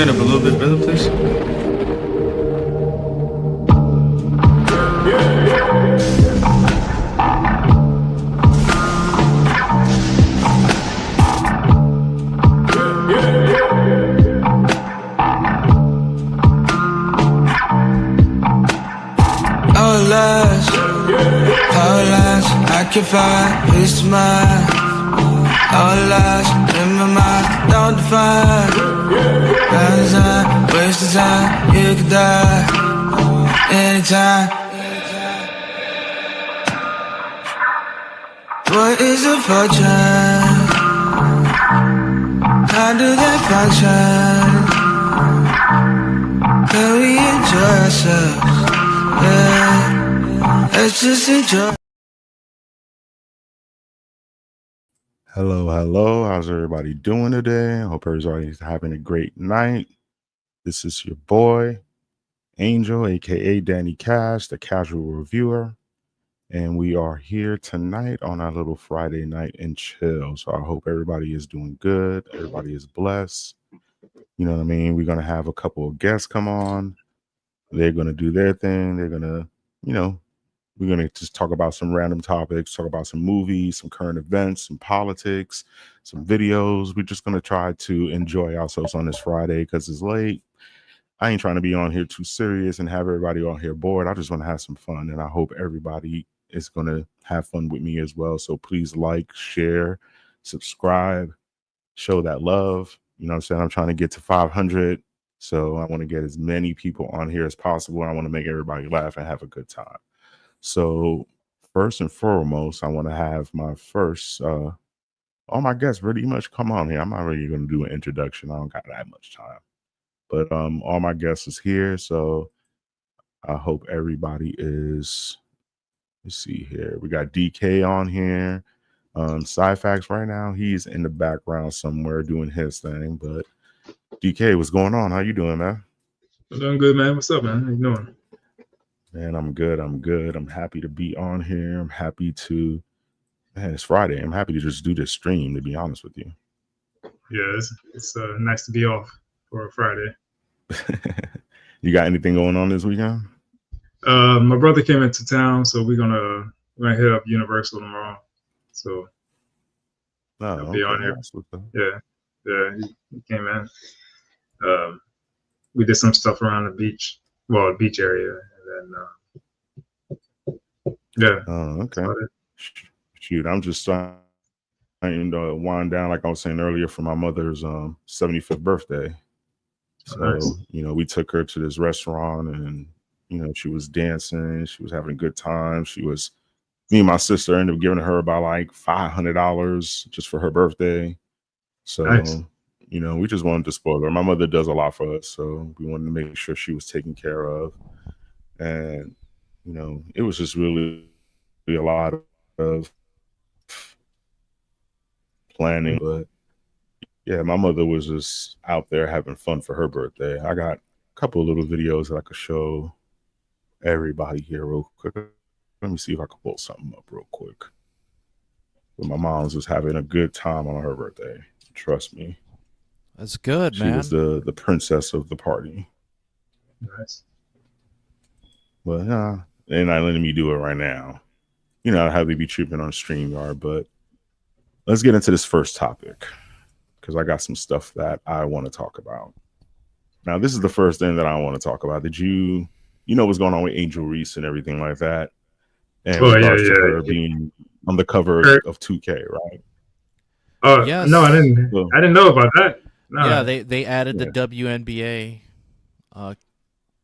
turn up a little bit, brother, please? Our lives, occupied, peace of mind. Our lives in my mind, don't define. Waste of time, you could die anytime. What is a fortune? How do they function? Can we enjoy ourselves? Yeah, let's just enjoy. Hello. How's everybody doing today? I hope everybody's having a great night. This is your boy, Angel, aka Danny Cash, the casual reviewer. And we are here tonight on our little Friday night and chill. So I hope everybody is doing good. Everybody is blessed. You know what I mean? We're going to have a couple of guests come on. They're going to do their thing. They're going to, we're going to just talk about some random topics, talk about some movies, some current events, some politics, some videos. We're just going to try to enjoy ourselves on this Friday because it's late. I ain't trying to be on here too serious and have everybody on here bored. I just want to have some fun, and I hope everybody is going to have fun with me as well. So please like, share, subscribe, show that love. You know what I'm saying? I'm trying to get to 500. So I want to get as many people on here as possible. I want to make everybody laugh and have a good time. So first and foremost, I want to have my first, all my guests pretty much come on here. I'm not really going to do an introduction. I don't got that much time. But all my guests is here. So I hope everybody is, let's see here. We got DK on here. Cyfax right now, he's in the background somewhere doing his thing. But DK, what's going on? How you doing, man? I'm doing good, man. What's up, man? How you doing? Man, I'm good. I'm happy to be on here. I'm happy to, man, it's Friday. I'm happy to just do this stream, to be honest with you. Yeah, it's nice to be off for a Friday. You got anything going on this weekend? My brother came into town, so we're gonna hit up Universal tomorrow. So I'll be on here. Yeah, he came in. We did some stuff around the beach, the beach area, and then yeah. Oh, okay. Shoot, I'm just trying to wind down, like I was saying earlier, for my mother's 75th birthday. So, nice. We took her to this restaurant and, she was dancing. She was having a good time. Me and my sister ended up giving her about like $500 just for her birthday. So, nice. We just wanted to spoil her. My mother does a lot for us. So we wanted to make sure she was taken care of. And, it was just really a lot of planning. But yeah, my mother was just out there having fun for her birthday. I got a couple of little videos that I could show everybody here real quick. Let me see if I can pull something up real quick. But my mom's was having a good time on her birthday. Trust me. That's good, man. She was the princess of the party. Nice. But they're not letting me do it right now. How they be tripping on StreamYard. But let's get into this first topic, because I got some stuff that I want to talk about. Now, this is the first thing that I want to talk about. Did you know what's going on with Angel Reese and everything like that? And her being on the cover of 2K, right? Oh, yes. No, I didn't. I didn't know about that. No. Yeah, they added the WNBA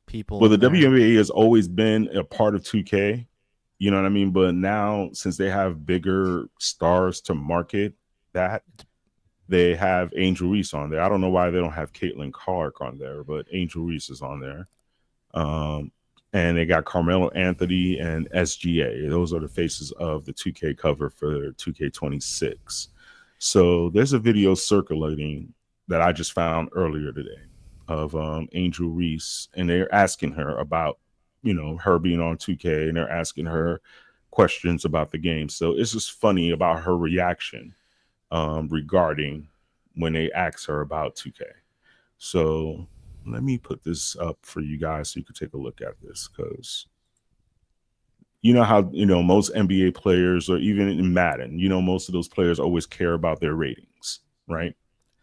people. Well, the WNBA has always been a part of 2K. You know what I mean? But now, since they have bigger stars to market that, they have Angel Reese on there. I don't know why they don't have Caitlin Clark on there, but Angel Reese is on there. And they got Carmelo Anthony and SGA. Those are the faces of the 2K cover for 2K26. So there's a video circulating that I just found earlier today of Angel Reese, and they're asking her about, her being on 2K, and they're asking her questions about the game. So it's just funny about her reaction regarding when they ask her about 2K. So let me put this up for you guys so you can take a look at this, because you know how, most NBA players, or even in Madden, most of those players always care about their ratings, right?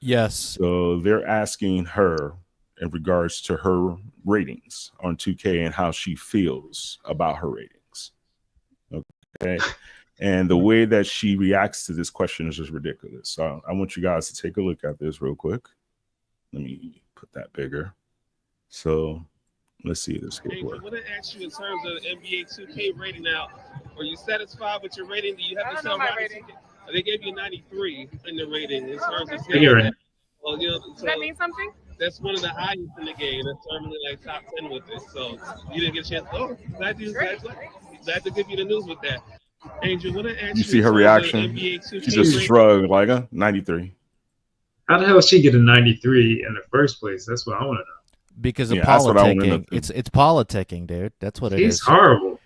Yes. So they're asking her in regards to her ratings on 2K and how she feels about her ratings. Okay. And the way that she reacts to this question is just ridiculous. So I want you guys to take a look at this real quick. Let me put that bigger. So let's see this. Hey, I want to ask you in terms of the NBA 2K rating now, are you satisfied with your rating? Do you have to tell rating? They gave you 93 in the rating in terms of that. Well, so that means something? That's one of the highest in the game. That's normally like top 10 with it. So you didn't get a chance. Oh, glad to give you the news with that. Angel, what I asked you see her reaction? She just shrugged like 93. How the hell did she get a 93 in the first place? That's what I want to know. Because of politicking. It's politicking, dude. That's what it is. She's horrible.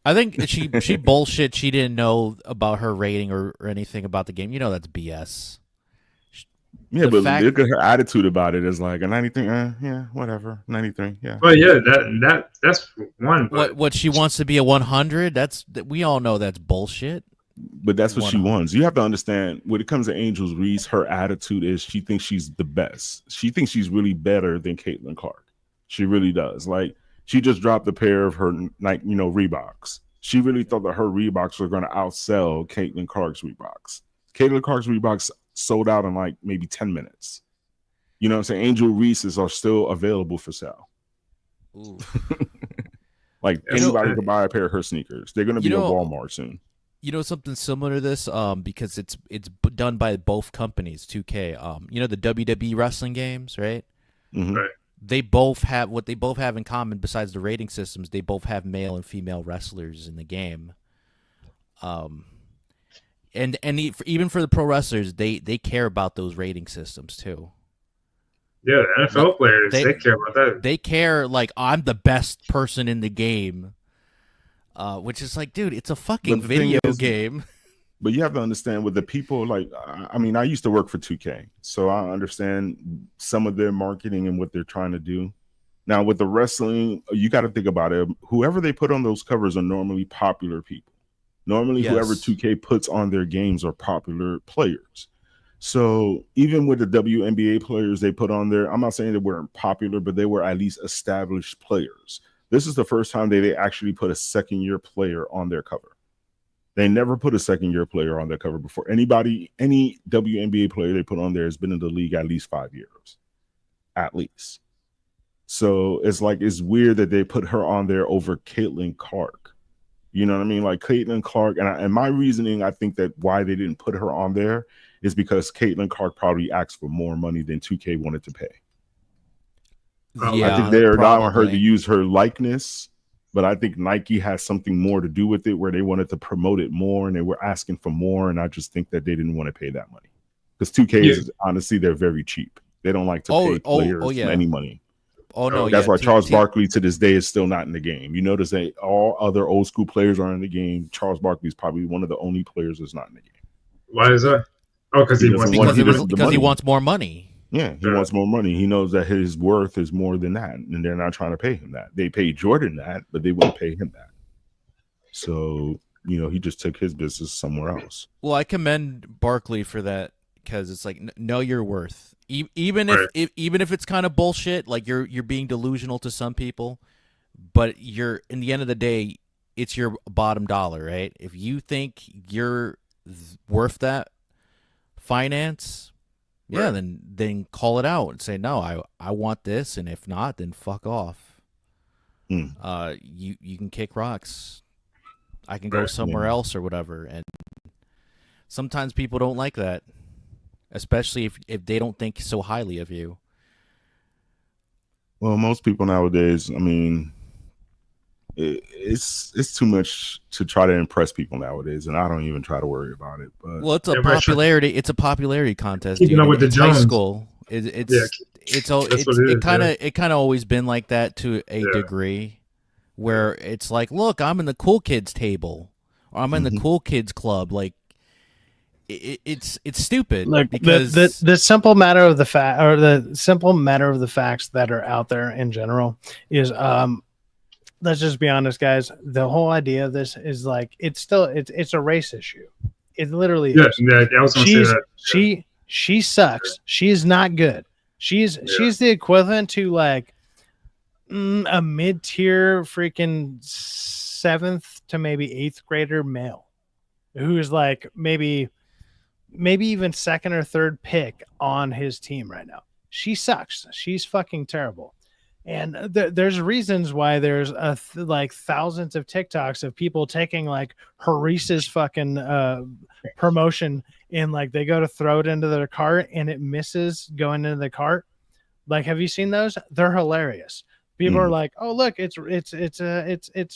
I think she bullshit. She didn't know about her rating or anything about the game. That's BS. Yeah, but look at her attitude about it. Is like a 93. Yeah, whatever. 93. Yeah. Well, yeah, that's one. What she wants to be a 100? We all know that's bullshit. But that's what she wants. You have to understand, when it comes to Angel Reese, her attitude is she thinks she's the best. She thinks she's really better than Caitlin Clark. She really does. Like, she just dropped a pair of her, Reeboks. She really thought that her Reeboks were going to outsell Caitlin Clark's Reeboks. Caitlin Clark's Reeboks sold out in like maybe 10 minutes. You know what I'm saying? Angel Reese's are still available for sale. Ooh. Like, anybody can buy a pair of her sneakers. They're going to be in Walmart soon. Something similar to this, because it's done by both companies, 2K. The WWE wrestling games, right? Mm-hmm. Right. They both have what they both have in common. Besides the rating systems, they both have male and female wrestlers in the game. And even for the pro wrestlers, they care about those rating systems too. Yeah, the NFL players, they care about that. They care like, I'm the best person in the game. Which is like, dude, it's a fucking video game. But you have to understand, with the people, like, I mean, I used to work for 2K, so I understand some of their marketing and what they're trying to do. Now, with the wrestling, you got to think about it. Whoever they put on those covers are normally popular people. Normally, whoever 2K puts on their games are popular players. So even with the WNBA players they put on there, I'm not saying they weren't popular, but they were at least established players. This is the first time they actually put a second-year player on their cover. They never put a second-year player on their cover before. Any WNBA player they put on there has been in the league at least 5 years. At least. So it's weird that they put her on there over Caitlin Clark. You know what I mean? Like, Caitlin Clark, and my reasoning, I think that why they didn't put her on there is because Caitlin Clark probably asked for more money than 2K wanted to pay. Yeah, I think they're allowing her to use her likeness, but I think Nike has something more to do with it, where they wanted to promote it more and they were asking for more. And I just think that they didn't want to pay that money, because 2K is honestly, they're very cheap. They don't like to pay players any money. That's why Charles Barkley to this day is still not in the game. You notice that all other old school players are in the game. Charles Barkley is probably one of the only players that's not in the game. Why is that? Oh, because he wants more money. Yeah, he wants more money. He knows that his worth is more than that, and they're not trying to pay him that. They paid Jordan that, but they wouldn't pay him that. So, he just took his business somewhere else. Well, I commend Barkley for that, because it's like, know your worth. Even if it's kind of bullshit, like you're being delusional to some people, but in the end of the day, it's your bottom dollar, right? If you think you're worth that finance, then call it out and say, no, I want this, and if not, then fuck off. You can kick rocks. I can go somewhere else or whatever. And sometimes people don't like that, especially if they don't think so highly of you. Well, most people nowadays, I mean, it's too much to try to impress people nowadays, and I don't even try to worry about it. But well, it's a popularity contest. Keeping up with the Jones. High school. It kind of always been like that to a degree, where it's like, look, I'm in the cool kids table, or I'm in the cool kids club. Like, it's stupid. Look, because the simple matter of the fact, or the simple matter of the facts that are out there in general is, let's just be honest, guys. The whole idea of this is like it's a race issue. It literally is. Yeah, I was gonna say that. She sucks. She's not good. She's the equivalent to like a mid-tier freaking 7th to maybe 8th grader male who's like maybe even 2nd or 3rd pick on his team right now. She sucks. She's fucking terrible. And there's reasons why there's like thousands of TikToks of people taking like Harice's fucking promotion, and like they go to throw it into their cart and it misses going into the cart. Like, have you seen those? They're hilarious. People are like, "Oh, look, it's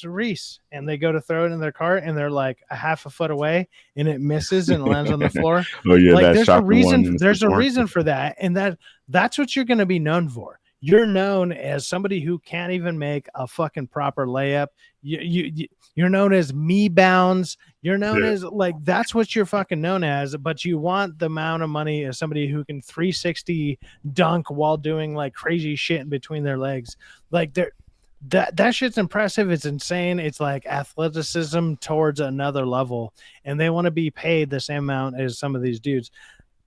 Reese," and they go to throw it in their cart, and they're like a half a foot away, and it misses and lands on the floor. Oh yeah, like there's a reason. There's a reason for that, and that's what you're going to be known for. You're known as somebody who can't even make a fucking proper layup. You're known as me bounds. You're known as like, that's what you're fucking known as. But you want the amount of money as somebody who can 360 dunk while doing like crazy shit in between their legs. Like that shit's impressive. It's insane. It's like athleticism towards another level, and they want to be paid the same amount as some of these dudes.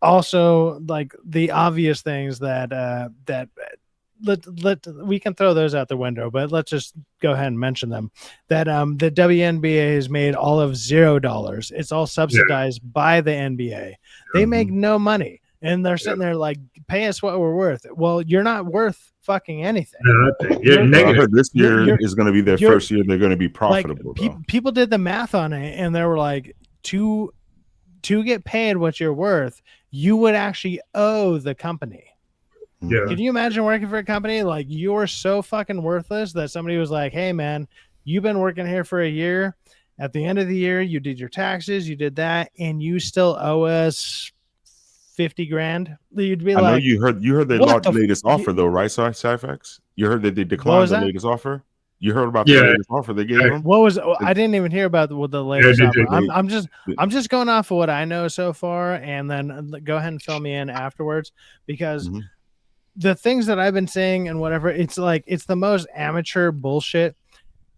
Also, like the obvious things that we can throw those out the window, but let's just go ahead and mention them. That the WNBA has made all of $0. It's all subsidized by the NBA. They make no money, and they're sitting there like, pay us what we're worth. Well, you're not worth fucking anything. You're negative. This year is going to be their first year they're going to be profitable. Like, people did the math on it, and they were like, to get paid what you're worth, you would actually owe the company. Yeah. Can you imagine working for a company like you're so fucking worthless that somebody was like, "Hey man, you've been working here for a year. At the end of the year, you did your taxes, you did that, and you still owe us $50,000." You'd be like, I know you heard they launched the latest offer though, right? Cyphex? You heard that they declined the latest offer? You heard about the latest offer they gave them? What was? I didn't even hear about the latest offer. I'm just going off of what I know so far, and then go ahead and fill me in afterwards, because the things that I've been saying and whatever, it's like, it's the most amateur bullshit.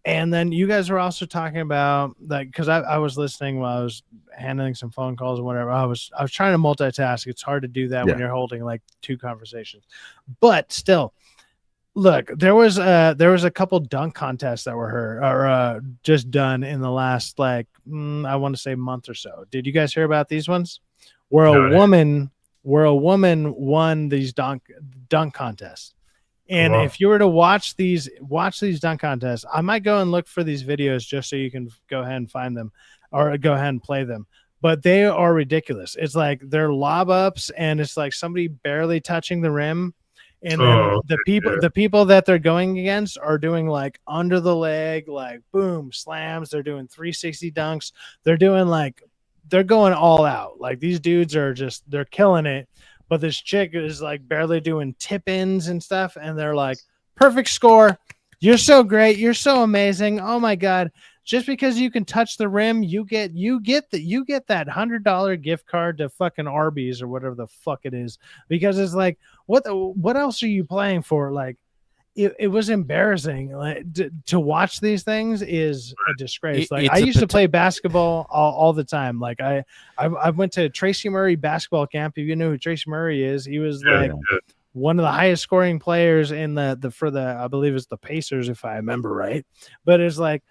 And then you guys were also talking about that, because I was listening while I was handling some phone calls and whatever. I was trying to multitask. It's hard to do that when you're holding like 2 conversations. But still, look, there was a couple dunk contests that were just done in the last I want to say month or so. Did you guys hear about these ones? Where a woman won these dunk contests. And if you were to watch these dunk contests, I might go and look for these videos just so you can go ahead and find them or go ahead and play them. But they are ridiculous. It's like they're lob ups, and it's like somebody barely touching the rim. And then the people that they're going against are doing like under the leg, like boom slams. They're doing 360 dunks. They're going all out. Like, these dudes are they're killing it. But this chick is like barely doing tip-ins and stuff. And they're like, perfect score. You're so great. You're so amazing. Oh my God. Just because you can touch the rim, you get that $100 gift card to fucking Arby's or whatever the fuck it is. Because it's like, what else are you playing for? Like, it was embarrassing. Like, to watch these things is a disgrace. Like, I used to play basketball all the time. Like, I went to Tracy Murray basketball camp. If you know who Tracy Murray is, he was one of the highest scoring players in the I believe it's the Pacers, if I remember right. But it's like,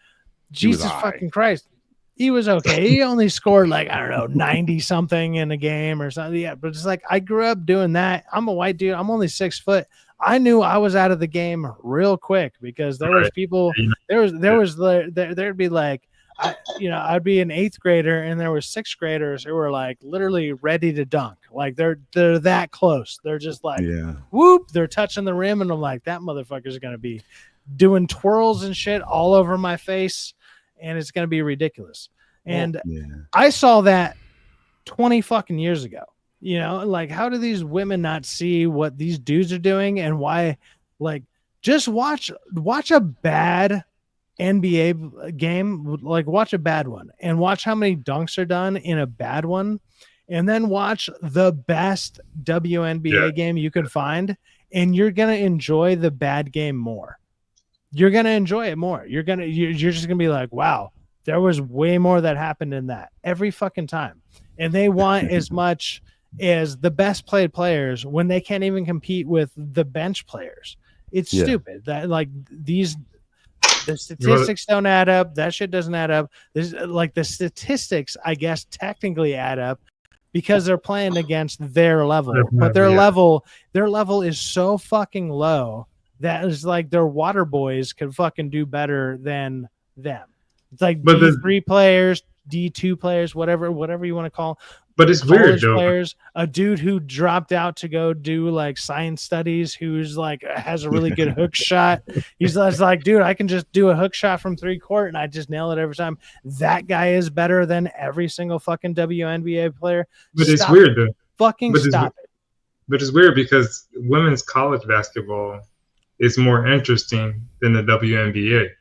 Jesus fucking Christ. He was okay. He only scored like, I don't know, 90 something in a game or something. Yeah, but it's like, I grew up doing that. I'm a white dude. I'm only 6 foot. I knew I was out of the game real quick, because there was people, there'd be like, I'd be an 8th grader, and there were 6th graders who were like literally ready to dunk. Like, they're that close. They're just like, whoop, they're touching the rim. And I'm like, that motherfucker's going to be doing twirls and shit all over my face, and it's going to be ridiculous. And I saw that 20 fucking years ago. Like, how do these women not see what these dudes are doing, and why? Like, just watch a bad NBA game, like watch a bad one, and watch how many dunks are done in a bad one, and then watch the best WNBA game you can find, and you're gonna enjoy the bad game more. You're gonna enjoy it more. You're just gonna be like, wow, there was way more that happened in that every fucking time. And they want as much as the best played players when they can't even compete with the bench players. It's stupid that like the statistics don't add up. That shit doesn't add up. There's like the statistics, I guess, technically add up because they're playing against their level, but their level is so fucking low that is like their water boys could fucking do better than them. It's like D3 players, D2 players, whatever you want to call. But it's weird, though. Players, a dude who dropped out to go do like science studies, who's like has a really good hook shot. He's like, dude, I can just do a hook shot from 3-court and I just nail it every time. That guy is better than every single fucking WNBA player. But it's weird, though. Fucking stop it. But it's weird because women's college basketball is more interesting than the WNBA.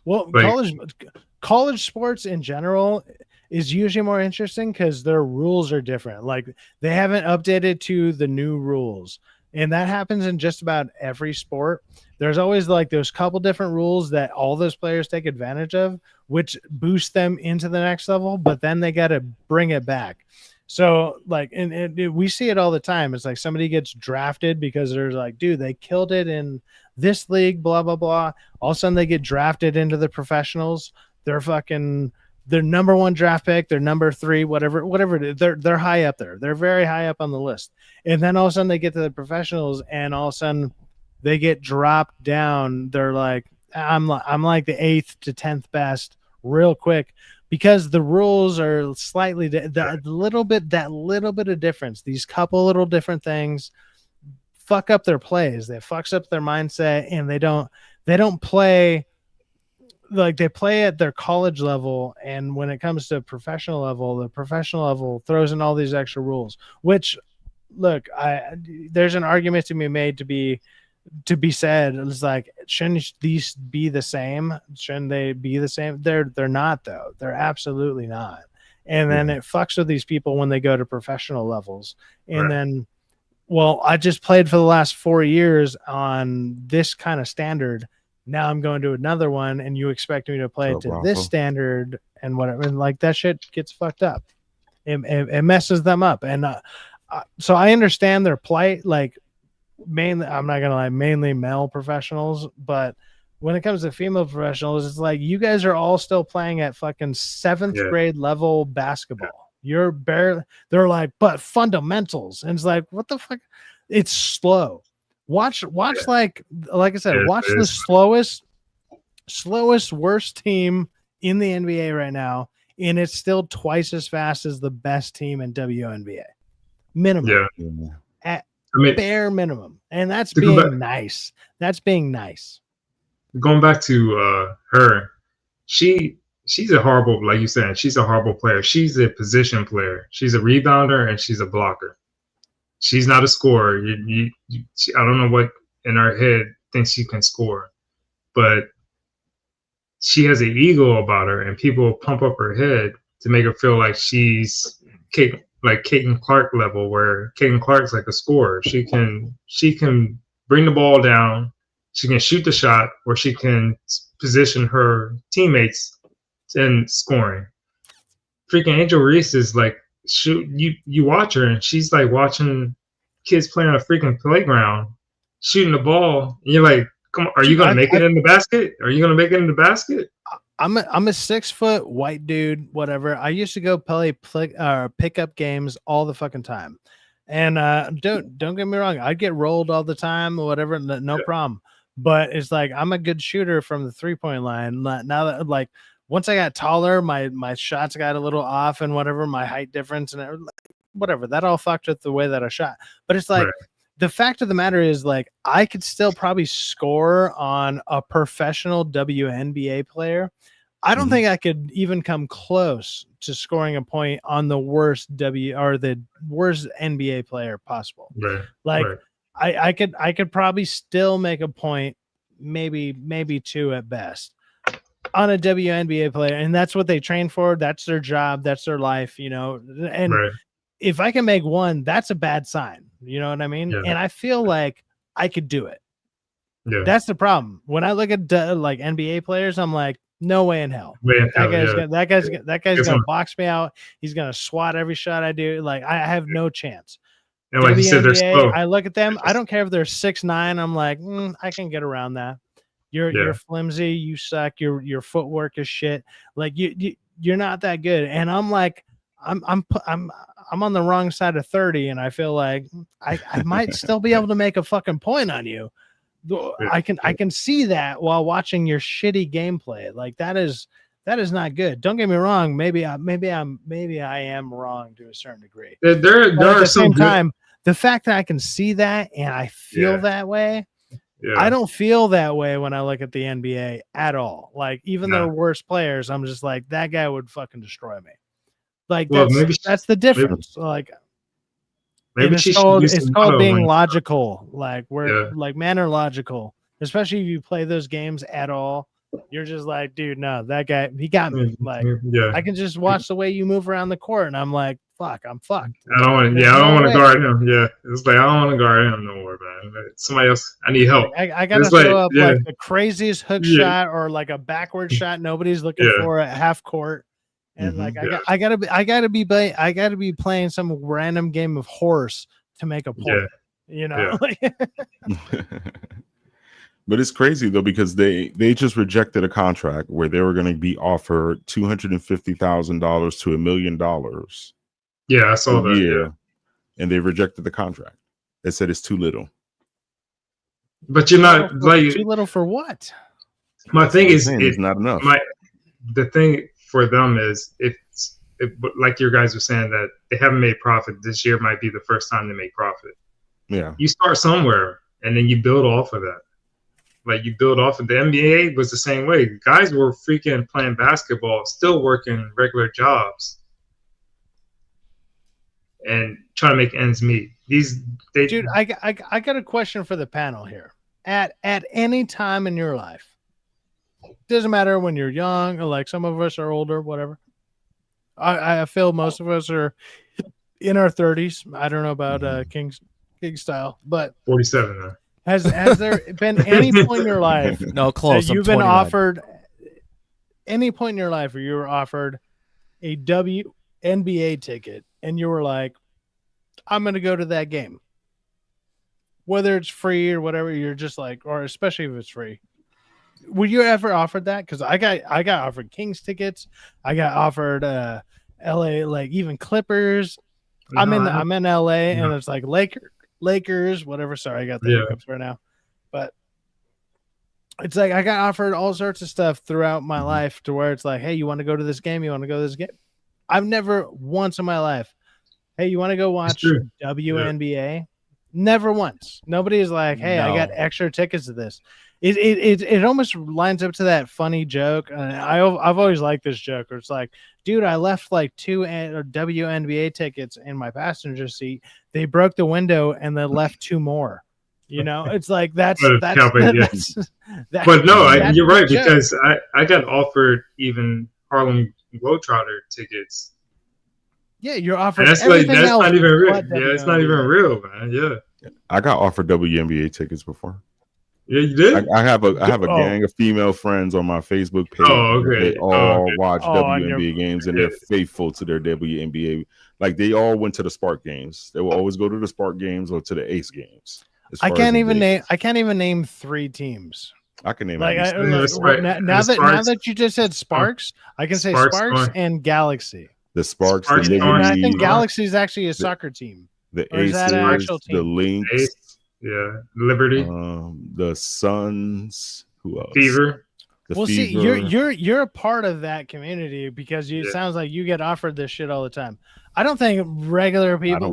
Well, college sports in general is usually more interesting because their rules are different. Like they haven't updated to the new rules, and that happens in just about every sport. There's always like those couple different rules that all those players take advantage of, which boost them into the next level, but then they got to bring it back. So like, and we see it all the time. It's like somebody gets drafted because they're like, dude, they killed it in this league, blah, blah, blah. All of a sudden they get drafted into the professionals. They're fucking their number 1 draft pick, their number 3, whatever it is. They're high up there. They're very high up on the list. And then all of a sudden they get to the professionals and all of a sudden they get dropped down. They're like, I'm like the 8th to 10th best real quick. Because the rules are slightly that little bit of difference. These couple little different things fuck up their plays. They fucks up their mindset, and they don't play like they play at their college level. And when it comes to professional level, the professional level throws in all these extra rules. Which, look, there's an argument to be made to be said. It's like, shouldn't these be the same? Shouldn't they be the same? They're not, though. They're absolutely not. And then it fucks with these people when they go to professional levels. And then, well, I just played for the last 4 years on this kind of standard. Now I'm going to another one, and you expect me to play to this standard and whatever. And like that shit gets fucked up. It messes them up. And so I understand their plight. Like, mainly, I'm not gonna lie, mainly male professionals, but when it comes to female professionals, it's like you guys are all still playing at fucking 7th grade level basketball. You're barely, they're like, but fundamentals, and it's like, what the fuck? It's slow. Watch like I said, watch the slowest worst team in the NBA right now, and it's still twice as fast as the best team in WNBA. Minimum. At bare minimum. And that's being nice. That's being nice. Going back to her, she's a horrible, like you said, she's a horrible player. She's a position player. She's a rebounder and she's a blocker. She's not a scorer. I don't know what in her head thinks she can score, but she has an ego about her, and people pump up her head to make her feel like she's like Caitlin Clark level, where Caitlin Clark's like a scorer. She can bring the ball down, she can shoot the shot, or she can position her teammates in scoring. Freaking Angel Reese is like, you watch her and she's like watching kids playing on a freaking playground, shooting the ball, and you're like, come on, are you gonna make it in the basket? Are you gonna make it in the basket? I'm a 6-foot white dude, whatever. I used to go play pickup games all the fucking time, and don't get me wrong, I'd get rolled all the time or whatever, no problem. But it's like I'm a good shooter from the 3-point line. Now that like once I got taller, my shots got a little off and whatever, my height difference and whatever, that all fucked with the way that I shot. But it's like the fact of the matter is, like, I could still probably score on a professional WNBA player. I don't think I could even come close to scoring a point on the worst the worst NBA player possible. I could probably still make a point, maybe 2 at best. on a WNBA player, and that's what they train for. That's their job. That's their life, you know. And if I can make one, that's a bad sign. You know what I mean? Yeah. And I feel like I could do it. Yeah. That's the problem. When I look at like NBA players, I'm like, no way in hell. That guy's gonna box me out. He's gonna swat every shot I do. Like I have no chance. And like you said, they're slow. I look at them. I don't care if they're 6'9". I'm like, I can get around that. You're flimsy. You suck. Your footwork is shit. Like you're not that good. And I'm like, I'm on the wrong side of 30, and I feel like I might still be able to make a fucking point on you. I can see that while watching your shitty gameplay. Like that is not good. Don't get me wrong. Maybe I am wrong to a certain degree. There at the same time, the fact that I can see that and I feel that way. Yeah. I don't feel that way when I look at the NBA at all. Like even their worst players, I'm just like, that guy would fucking destroy me. Like that's the difference. Maybe it's called being logical. Like like men are logical, especially if you play those games at all. You're just like, dude, no, that guy, he got me. Like, I can just watch the way you move around the court, and I'm like, fuck, I'm fucked. I don't want to guard him. Yeah, it's like I don't want to guard him no more, man. Somebody else, I need help. I gotta throw up like the craziest hook shot or like a backward shot nobody's looking for at half court. And like I gotta be playing some random game of horse to make a point. You know. But it's crazy though, because they just rejected a contract where they were going to be offered $250,000 to $1 million. Yeah, I saw that. Yeah, and they rejected the contract. They said it's too little. But you're not like too little for what? My thing is, it's not enough. The thing for them is, like your guys were saying, that they haven't made profit. This year might be the first time they make profit. Yeah, you start somewhere and then you build off of that. Like you build off of the NBA was the same way. Guys were freaking playing basketball, still working regular jobs, and trying to make ends meet. Dude, I got a question for the panel here. At any time in your life, doesn't matter when you're young or like some of us are older, whatever. I feel most of us are in our 30s. I don't know about King style, but 47 now. Has there been any point in your life you've been offered any point in your life where you were offered a WNBA ticket and you were like, I'm going to go to that game, whether it's free or whatever? You're just like, or especially if it's free. Were you ever offered that? Because I got offered Kings tickets. I got offered LA, like even Clippers. No, I'm in LA, and it's like Lakers, whatever. Sorry, I got the hiccups right now. But it's like I got offered all sorts of stuff throughout my life to where it's like, hey, you want to go to this game? You want to go to this game? I've never once in my life, hey, you want to go watch WNBA? Yeah. Never once. Nobody's like, hey, I got extra tickets to this. It almost lines up to that funny joke. I've always liked this joke where it's like, dude, I left like 2 WNBA tickets in my passenger seat. They broke the window and then left 2 more. You know, it's like that's but no, you're right, because I got offered even Harlem Globetrotter tickets. Yeah, you're offered. That's not even real. Yeah, it's not even real, man. Yeah, I got offered WNBA tickets before. Yeah, you did. I have a gang of female friends on my Facebook page. Oh, okay. They all watch WNBA games, and they're faithful to their WNBA. Like they all went to the Spark games. They will always go to the Spark games or to the Ace games. I can't even name 3 teams. I can name now that you just said Sparks, I can say Sparks and Galaxy. The Sparks, I think Galaxy is actually a soccer team. The Aces, the Lynx, Liberty, the Suns. Who else? Fever. See, you're a part of that community because it sounds like you get offered this shit all the time. I don't think regular people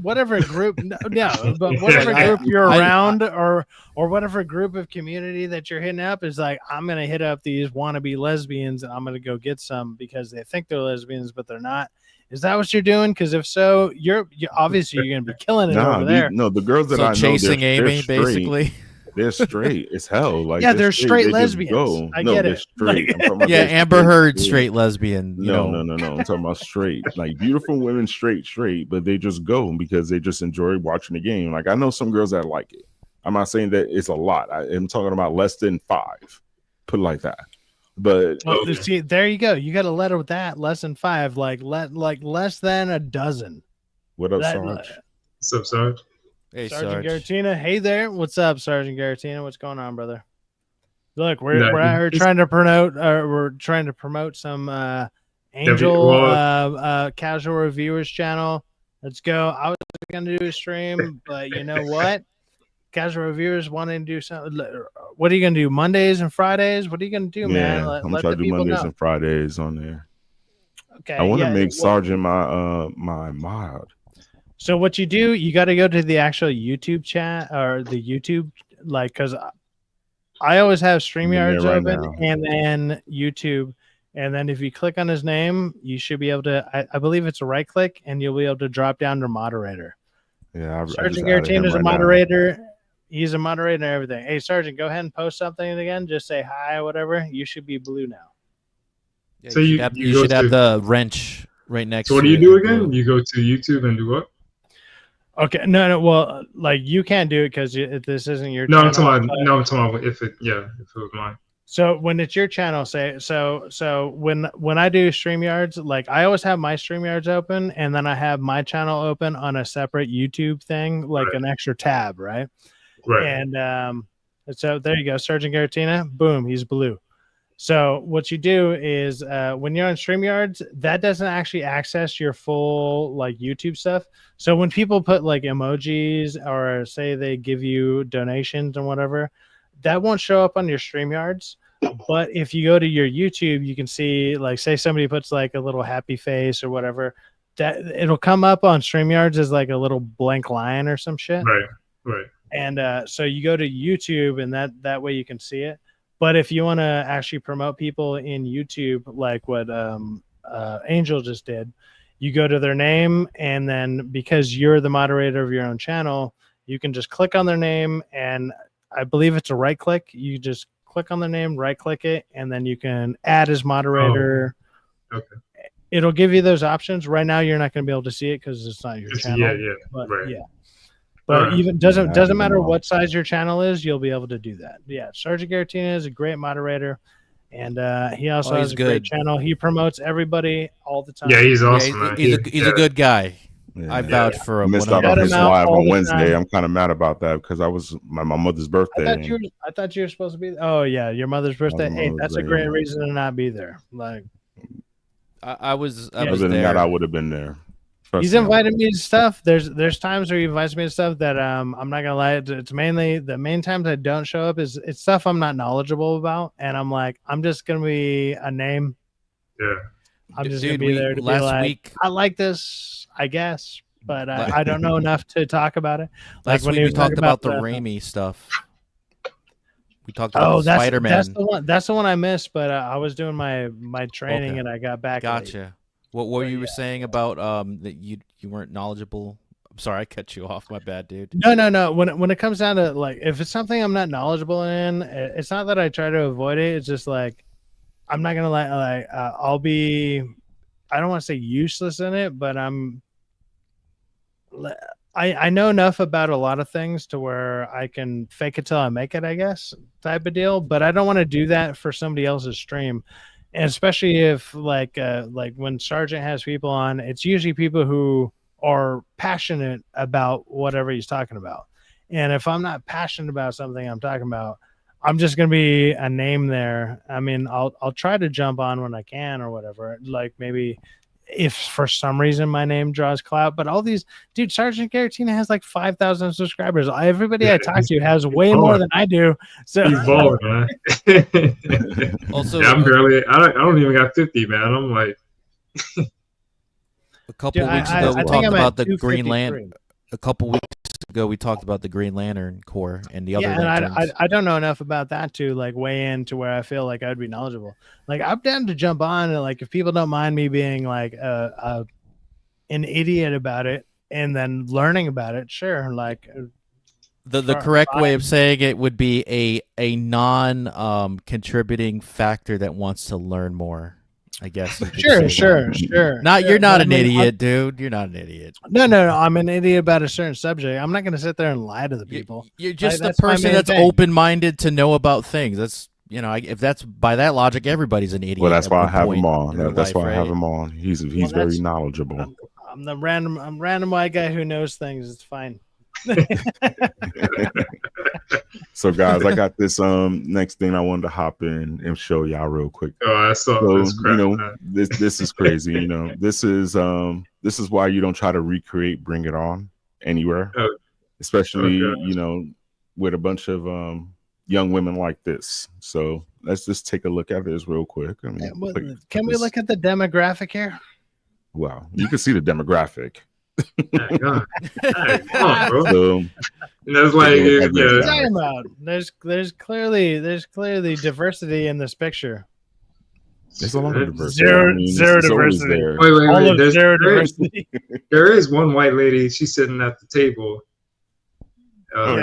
whatever group, but whatever group you're around or whatever group of community that you're hitting up is like, I'm gonna hit up these wannabe lesbians and I'm gonna go get some because they think they're lesbians but they're not. Is that what you're doing? Because if so, you're obviously you're gonna be killing it over there. The girls that I know, chasing Amy, basically. They're straight as hell. Like yeah, they're straight They lesbians. go. I no, get they're it. straight. Like, I'm talking about Yeah, they're Amber Heard, straight. straight lesbian. No. I'm talking about straight. Like beautiful women, straight, but they just go because they just enjoy watching the game. Like I know some girls that like it. I'm not saying that it's a lot. I'm talking about less than 5. Put it like that. But see, there you go. You got a letter with that less than 5, like less than a dozen. What up, Sarge? What's up, Sarge? Hey, Sergeant Sarge. Garatina. Hey there. What's up, Sergeant Garatina? What's going on, brother? Look, we're out here trying to promote some Angel Casual Reviewers channel. Let's go. I was gonna do a stream, but you know what? Casual Reviewers wanting to do something. What are you gonna do? Mondays and Fridays? What are you gonna do, man? I'm gonna try to do Mondays and Fridays on there. Okay. I want to make Sergeant my mod. So what you do, you got to go to the actual YouTube chat or the YouTube, like, because I always have StreamYards open and then YouTube. And then if you click on his name, you should be able to, I believe it's a right click and you'll be able to drop down to moderator. Yeah. Sergeant Garatina is a moderator. He's a moderator and everything. Hey, Sergeant, go ahead and post something again. Just say hi or whatever. You should be blue now. Yeah, so you should have the wrench right next to it. So what do you do again? You go to YouTube and do what? Okay, no. Well, like you can't do it because this isn't your. No, channel, I'm talking about if it was mine. So when it's your channel, so when I do StreamYards, like I always have my StreamYards open, and then I have my channel open on a separate YouTube thing, like an extra tab, right? Right. And so there you go, Sergeant Garatina. Boom, he's blue. So what you do is when you're on StreamYards, that doesn't actually access your full like YouTube stuff. So when people put like emojis or say they give you donations and whatever, that won't show up on your StreamYards. But if you go to your YouTube, you can see like say somebody puts like a little happy face or whatever, that it'll come up on StreamYards as like a little blank line or some shit. Right. And so you go to YouTube and that way you can see it. But if you want to actually promote people in YouTube, like what Angel just did, you go to their name, and then because you're the moderator of your own channel, you can just click on their name, and I believe it's a right click. You just click on their name, right click it, and then you can add as moderator. Oh, okay. It'll give you those options. Right now, you're not going to be able to see it because it's not your channel. Yeah. But, right. Yeah. But even doesn't matter what size your channel is, you'll be able to do that. Yeah, Sergeant Garatina is a great moderator, and he also has a great channel. He promotes everybody all the time. Yeah, he's awesome. Yeah, he's a good guy. Yeah. I vouch for him. I missed out on his live on Wednesday. I'm kind of mad about that because I was my mother's birthday. I thought you were supposed to be. Oh yeah, your mother's birthday. Hey, that's a great reason to not be there. Like, I was there. Other than that, I would have been there. He's invited me to stuff. There's times where he invites me to stuff that I'm not gonna lie. It's mainly the main times I don't show up is it's stuff I'm not knowledgeable about, and I'm like I'm just gonna be a name. Yeah. I'm just gonna be there to be like I like this, I guess, but I don't know enough to talk about it. Like last week we talked about the Raimi stuff. We talked about Spider-Man. That's the one I missed, but I was doing my training and I got back. Gotcha. Late. What you were saying about that you weren't knowledgeable? I'm sorry, I cut you off. My bad, dude. No. When it comes down to like, if it's something I'm not knowledgeable in, it's not that I try to avoid it. It's just like I'm not gonna I'll be. I don't want to say useless in it, but I know enough about a lot of things to where I can fake it till I make it, I guess, type of deal. But I don't want to do that for somebody else's stream. And especially if like when Sergeant has people on, it's usually people who are passionate about whatever he's talking about. And if I'm not passionate about something I'm talking about, I'm just gonna be a name there. I mean, I'll try to jump on when I can or whatever. Like maybe if for some reason my name draws clout, but all these Sergeant Garatina has like 5,000 subscribers. Everybody I talk to has way more than I do. So he's balling, man. Also, I'm barely. I don't even got 50, man. I'm like. A couple weeks ago, we talked about the Green Lantern. A couple weeks ago, we talked about the Green Lantern Corps and the other. Yeah, and I don't know enough about that to like weigh in to where I feel like I'd be knowledgeable. Like I'm down to jump on and like if people don't mind me being like an idiot about it and then learning about it, sure. Like The correct way of saying it would be a non contributing factor that wants to learn more. I guess. Sure. You're not an idiot, dude. You're not an idiot. No. I'm an idiot about a certain subject. I'm not going to sit there and lie to the people. You're just the person that's open-minded to know about things. That's if that's by that logic, everybody's an idiot. Well, that's why I have him on. That's why I have him on. He's very knowledgeable. I'm the random white guy who knows things. It's fine. So guys, I got this next thing I wanted to hop in and show y'all real quick. Oh, I saw this crap, this is crazy. This is why you don't try to recreate Bring It On anywhere, especially with a bunch of young women like this. So let's just take a look at this real quick. I mean, can we look at the demographic here? Wow, you can see the demographic. Come on, bro. So, that's like talking about. There's clearly diversity in this picture. There's a lot of diversity. Zero diversity. Wait. Zero diversity. There is one white lady. She's sitting at the table.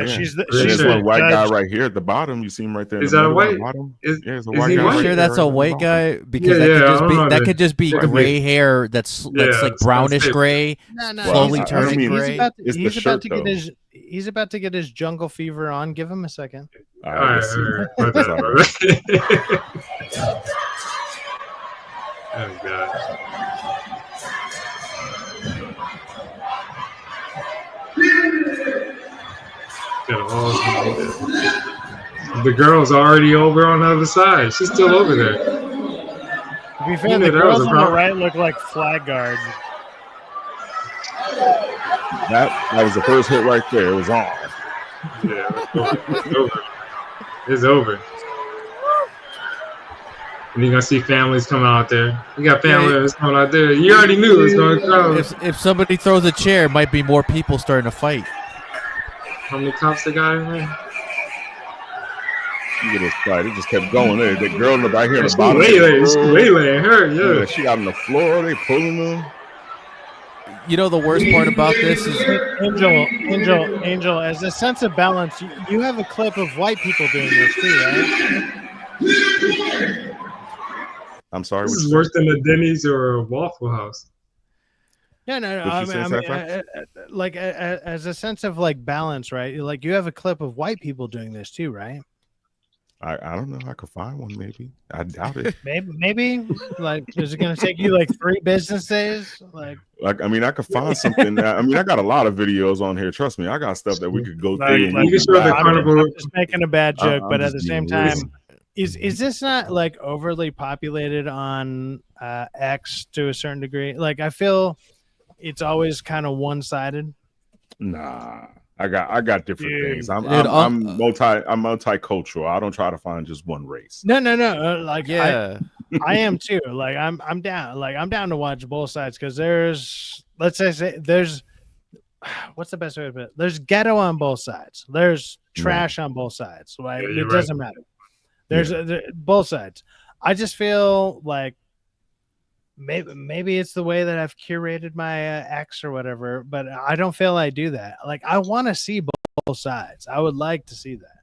She's there's one white guy right here at the bottom. You see him right there. Is that a white? It's a white guy. I'm sure that's a white guy because that could just be gray hair that's like brownish gray, slowly turning gray. He's about to get his jungle fever on. Give him a second. All right. Oh God. The girl's already over on the other side. She's still over there. To be fair, the girls on the right look like flag guards. That was the first hit right there. It was on. Yeah, it's over. It's over. And you're gonna see families come out there. You got families coming out there. You already knew it was going to come. If somebody throws a chair, it might be more people starting to fight. How many cops they got in there? Look at this fight. It just kept going. The girl right here at the bottom. Waylaying her, yeah. She got on the floor. They pulling them. The worst part about this is Angel. As a sense of balance, you have a clip of white people doing this too, right? I'm sorry. This is worse than a Denny's or a Waffle House. No. Like as a sense of like balance, right? Like you have a clip of white people doing this too, right? I don't know. I could find one, maybe. I doubt it. Maybe. Like, is it going to take you like 3 business days? Like, I mean, I could find something. I got a lot of videos on here. Trust me, I got stuff that we could go through. You can show the carnival. I'm just making a bad joke, but at the same time, is this not like overly populated on X to a certain degree? Like, I feel it's always kind of one-sided. Nah. I got different things. I'm multicultural. I don't try to find just one race. No. I am too. Like I'm down. Like I'm down to watch both sides because there's what's the best way to put it? There's ghetto on both sides. There's trash on both sides. Right? It doesn't matter. There's both sides. I just feel like maybe it's the way that I've curated my X or whatever, but I don't feel I do that. Like I want to see both sides. I would like to see that.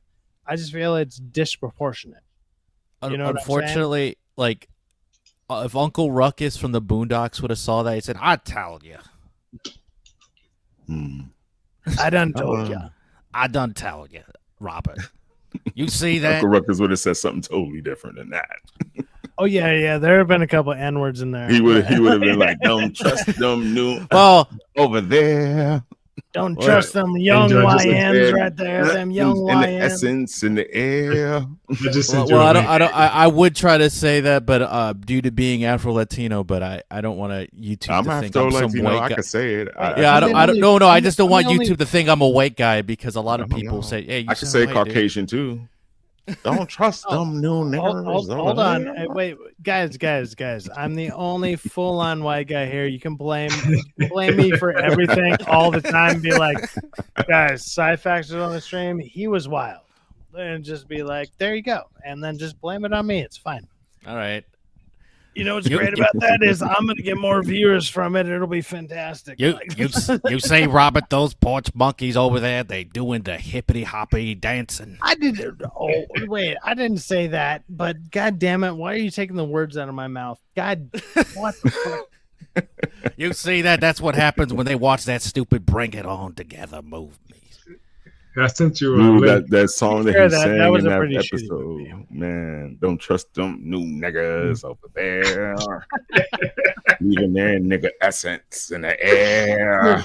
I just feel it's disproportionate. Unfortunately, like if Uncle Ruckus from the Boondocks would have saw that, he said, "I tell you, I done told you, I done tell you, Robert. You see that?" Uncle Ruckus would have said something totally different than that. Oh yeah. There have been a couple N-words in there. He would have been like, "Don't trust them new over there. Don't trust them young YNs right there. Them young YNs. And the essence in the air." I would try to say that, but due to being Afro Latino, but I don't want to YouTube to think I'm some white guy. I can say it. I don't. I just don't want YouTube to think I'm a white guy because a lot of people say, "Hey, you I can say Caucasian too." Don't trust them new niggers. Hold on. Hey, wait, guys. I'm the only full-on white guy here. You can blame me for everything all the time. Be like, guys, Cyfax was on the stream. He was wild. And just be like, there you go. And then just blame it on me. It's fine. All right. You know what's great about that is I'm going to get more viewers from it. It'll be fantastic. You say, Robert, those porch monkeys over there, they doing the hippity hoppity dancing. I did. Oh, wait, I didn't say that. But God damn it, why are you taking the words out of my mouth? God, what the fuck? You see that? That's what happens when they watch that stupid Bring It On Together movie. I sent you that song that he sang that was in a that pretty episode. Man, don't trust them new niggas over there. Leaving their nigga essence in the air.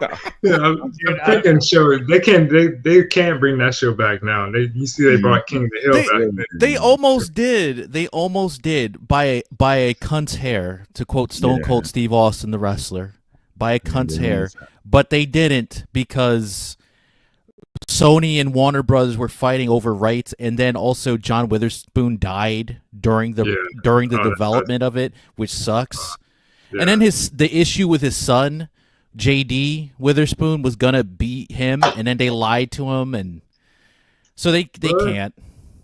I'm thinking show they can't bring that show back now. You see they brought King of the Hill back. They almost did. They almost did by a cunt's hair, to quote Stone Cold Steve Austin, the wrestler, by a cunt's hair. But they didn't because Sony and Warner Brothers were fighting over rights, and then also John Witherspoon died during the development of it, which sucks. Yeah. And then the issue with his son, JD Witherspoon, was gonna beat him, and then they lied to him, and so they can't.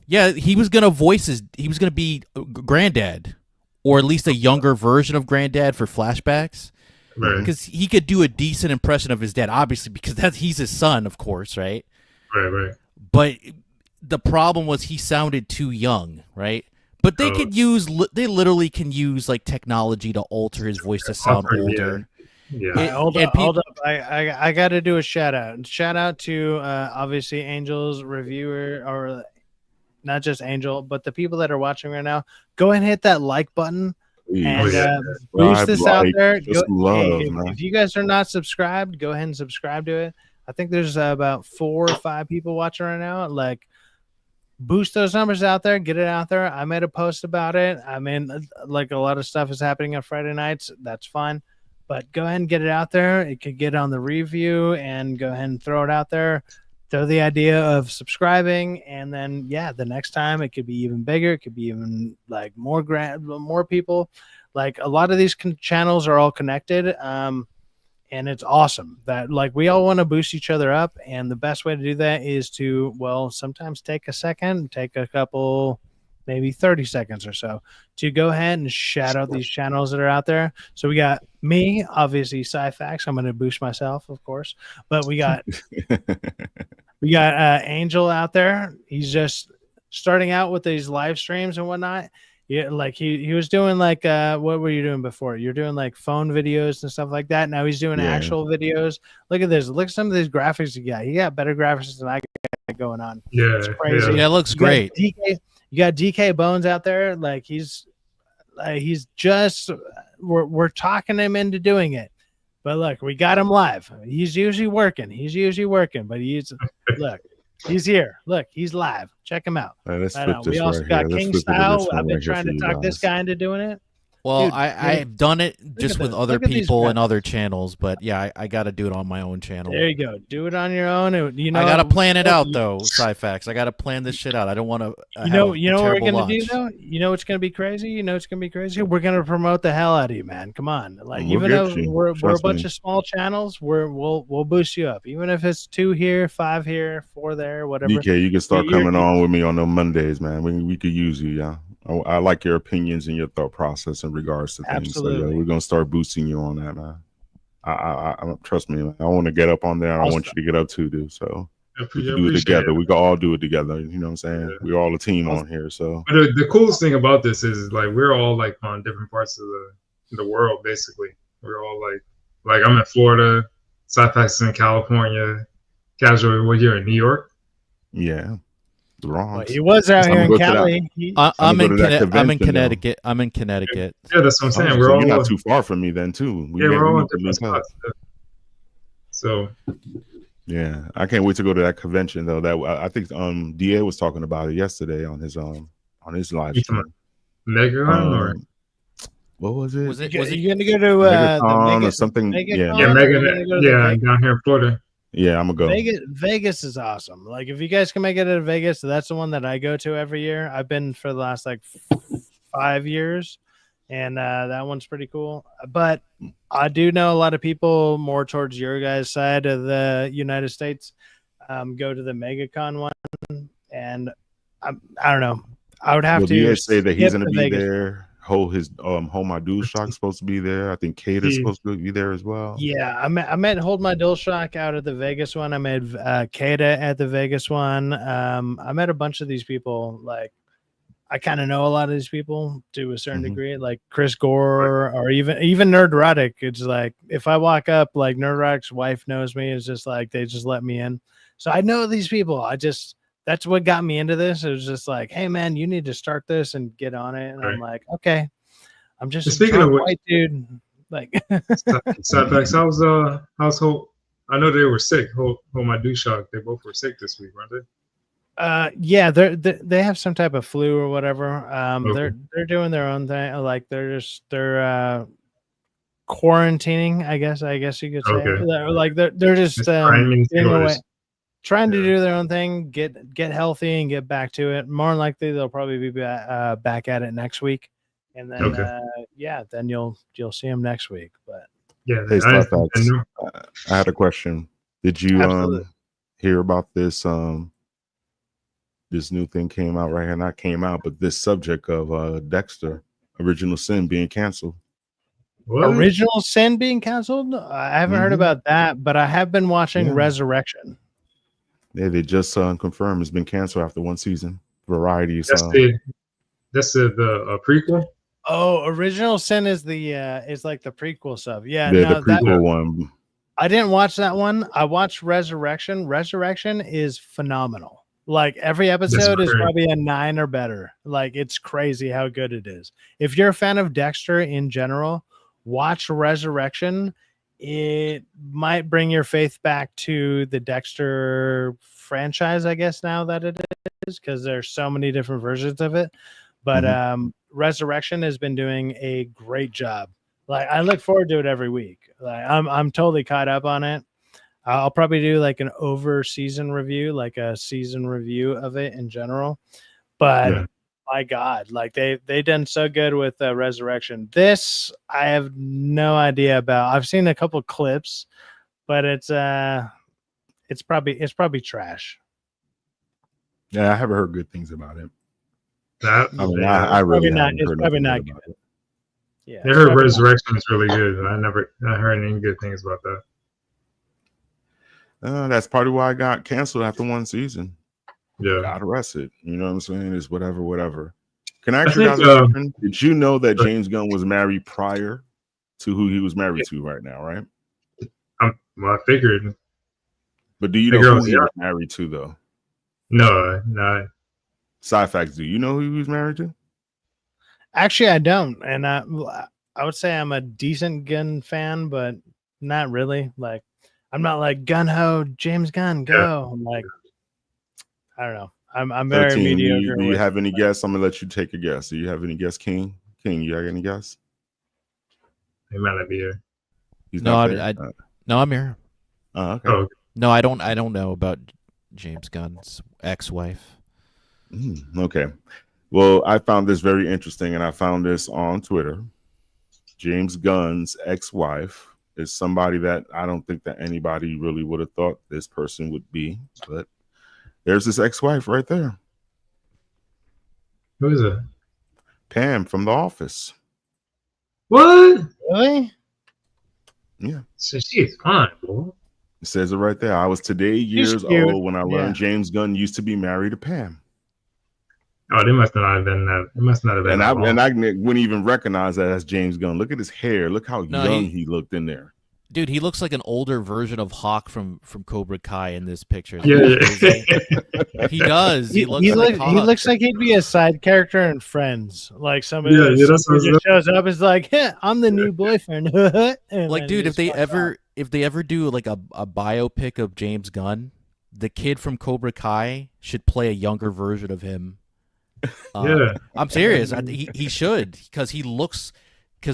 Yeah, he was gonna be Granddad, or at least a younger version of Granddad for flashbacks. Because he could do a decent impression of his dad, obviously, because he's his son, of course, right? Right. But the problem was he sounded too young, right? But they they literally can use like technology to alter his voice to sound older. Yeah. Hold up. I got to do a shout out. Shout out to obviously Angel's reviewer, or not just Angel, but the people that are watching right now. Go ahead and hit that like button. And boost this out there. If you guys are not subscribed, go ahead and subscribe to it. I think there's about 4 or 5 people watching right now. Like, boost those numbers out there, get it out there. I made a post about it. I mean, like, a lot of stuff is happening on Friday nights. That's fine, but go ahead and get it out there. It could get on the review, and go ahead and throw it out there. Throw the idea of subscribing, and then the next time it could be even bigger. It could be even like more people. Like, a lot of these channels are all connected, and it's awesome that like we all want to boost each other up, and the best way to do that is to sometimes take a second, take a couple, maybe 30 seconds or so, to go ahead and shout out these channels that are out there. So we got me, obviously, Sci-Fax. I'm going to boost myself, of course, but we got Angel out there. He's just starting out with these live streams and whatnot. Yeah, like he was doing like what were you doing before? You're doing like phone videos and stuff like that. Now he's doing actual videos. Look at this. Look at some of these graphics you got. He got better graphics than I got going on. Yeah, it's crazy. Yeah, it looks great. You got DK Bones out there. Like he's just we're talking him into doing it. But look, we got him live. He's usually working, but he's here. Look, he's live. Check him out. We also got King Style. I've been trying to talk this guy into doing it. Well, I've done it just with other people and other channels, but yeah, I got to do it on my own channel. There you go. Do it on your own. I got to plan it out though, Sci-Fax. I got to plan this shit out. I don't want to. You know what we're gonna do though? You know what's gonna be crazy? We're gonna promote the hell out of you, man. Come on, like even though we're a bunch of small channels, we'll boost you up. Even if it's 2 here, 5 here, 4 there, whatever. DK, you can start coming on with me on those Mondays, man. We could use you, yeah. I like your opinions and your thought process in regards to things. Absolutely. So we're gonna start boosting you on that, man. I trust me. Man. I want to get up on there. I want you to get up too, dude. So we can do it together. We can all do it together. You know what I'm saying? Yeah. We're all a team on here. So but the coolest thing about this is like we're all like on different parts of the world. Basically, we're all like I'm in Florida, Sci-Fax in California, Casual. What you're in New York? Yeah. Well, he was out here in Cali. I'm in Connecticut. I'm in Connecticut. Yeah, that's what I'm saying. We're all you're not too far from me then, too. We're all in different spots. So, yeah, I can't wait to go to that convention though. That I think Da was talking about it yesterday on his live stream. MegaCon or what was it? Was it you going to go to MegaCon or something? MegaCon? Yeah, down here in Florida. Yeah, I'm gonna go. Vegas is awesome. Like if you guys can make it to Vegas, that's the one that I go to every year. I've been for the last like 5 years, and that one's pretty cool. But I do know a lot of people more towards your guys' side of the United States go to the MegaCon one, and I don't know. I would have to say that he's going to be there. Hold My DualShock supposed to be there. I think Kate is supposed to be there as well. Yeah, I met Hold My DualShock out at the Vegas one. I met Kata at the Vegas one. I met a bunch of these people. Like, I kind of know a lot of these people to a certain degree, like Chris Gore or even Nerdrotic. It's like if I walk up, like Nerdrotic's wife knows me. It's just like they just let me in. So I know these people. That's what got me into this. It was just like, hey man, you need to start this and get on it. And I'm like, okay, I'm just speaking of white dude. Like, Sidebacks, how's Hope? I know they were sick. Hold My DualShock. They both were sick this week, weren't they? Yeah, they have some type of flu or whatever. They're doing their own thing. Like they're quarantining, I guess you could say. Okay. They're just trying to do their own thing, get healthy and get back to it. More than likely they'll probably be back at it next week. And then then you'll see them next week. But yeah, hey, I had a question. Did you hear about this this new thing came out right here? Not came out, but this subject of Dexter Original Sin being canceled. What? Original Sin being canceled? I haven't heard about that, but I have been watching Resurrection. Yeah, they just confirmed it's been canceled after one season. Variety. That's the prequel. Oh, Original Sin is is like the prequel stuff. Yeah, the prequel one. I didn't watch that one. I watched Resurrection. Resurrection is phenomenal. Like every episode is probably a 9 or better. Like it's crazy how good it is. If you're a fan of Dexter in general, watch Resurrection. It might bring your faith back to the Dexter franchise, I guess, now that it is, because there's so many different versions of it. But Resurrection has been doing a great job. Like I look forward to it every week. Like I'm totally caught up on it. I'll probably do like an over season review, like a season review of it in general. But my God, like they done so good with Resurrection. This I have no idea about. I've seen a couple clips, but it's probably trash. Yeah, I haven't heard good things about it. I really it's probably not good. It. Yeah, I heard Resurrection is really good. I heard any good things about that. That's probably why I got canceled after one season. Yeah, got arrested. You know what I'm saying? It's whatever. Can I ask you guys a question? Did you know that James Gunn was married prior to who he was married to right now? Right? I figured. But do you know who he was married to though? No. Sci-Facts, do you know who he was married to? Actually, I don't, and I would say I'm a decent Gunn fan, but not really. Like. I'm not like gun ho, James Gunn, go. Yeah. I'm like, I don't know. I'm very mediocre. Do you have any guess? I'm gonna let you take a guess. Do you have any guess, King? King, you have any guess? He might not be here. He's not there? No, I'm here. Okay. Oh. No, I don't know about James Gunn's ex-wife. Okay. Well, I found this very interesting, and I found this on Twitter. James Gunn's ex-wife is somebody that I don't think that anybody really would have thought this person would be, but there's his ex-wife right there. Who is it? Pam from The Office. What? Really? Yeah. So she's fine, boy. It says it right there. I was today years old when I learned James Gunn used to be married to Pam. Oh, they must not have been that. It must not have been. And I wouldn't even recognize that as James Gunn. Look at his hair. Look how young he looked in there. Dude, he looks like an older version of Hawk from Cobra Kai in this picture. Yeah. He does. He looks like he'd be a side character in Friends. Like somebody just shows up is like, yeah, I'm the new boyfriend. Like, dude, if they ever do like a biopic of James Gunn, the kid from Cobra Kai should play a younger version of him. I'm serious. He should, because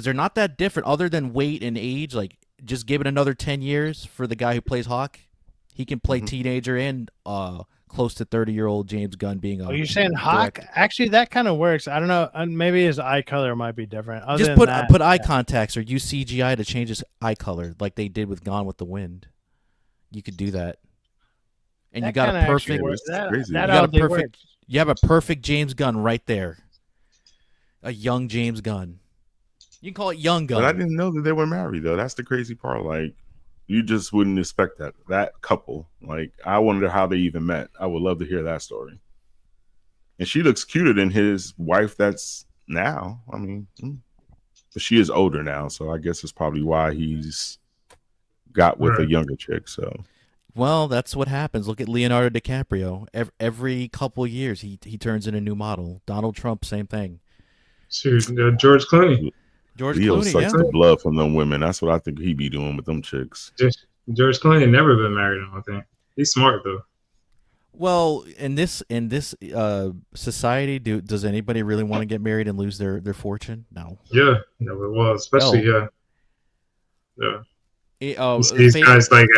they're not that different other than weight and age. Like, just give it another 10 years for the guy who plays Hawk. He can play teenager and close to 30-year-old James Gunn being you're saying Hawk? Actually, that kind of works. I don't know. Maybe his eye color might be different. Just put eye contacts or use CGI to change his eye color like they did with Gone with the Wind. You could do that. And you got a perfect... Crazy. You have a perfect James Gunn right there. A young James Gunn. You can call it Young Gunn. But I didn't know that they were married though. That's the crazy part. Like, you just wouldn't expect that couple. Like, I wonder how they even met. I would love to hear that story. And she looks cuter than his wife that's now. I mean, but she is older now, so I guess it's probably why he's got with a younger chick. So, well, that's what happens. Look at Leonardo DiCaprio. Every couple of years, he turns in a new model. Donald Trump, same thing. George Clooney. Leo sucks the blood from them women. That's what I think he be doing with them chicks. George Clooney never been married, I don't think. He's smart though. Well, in this society, does anybody really want to get married and lose their fortune? No. Yeah, well, especially these guys like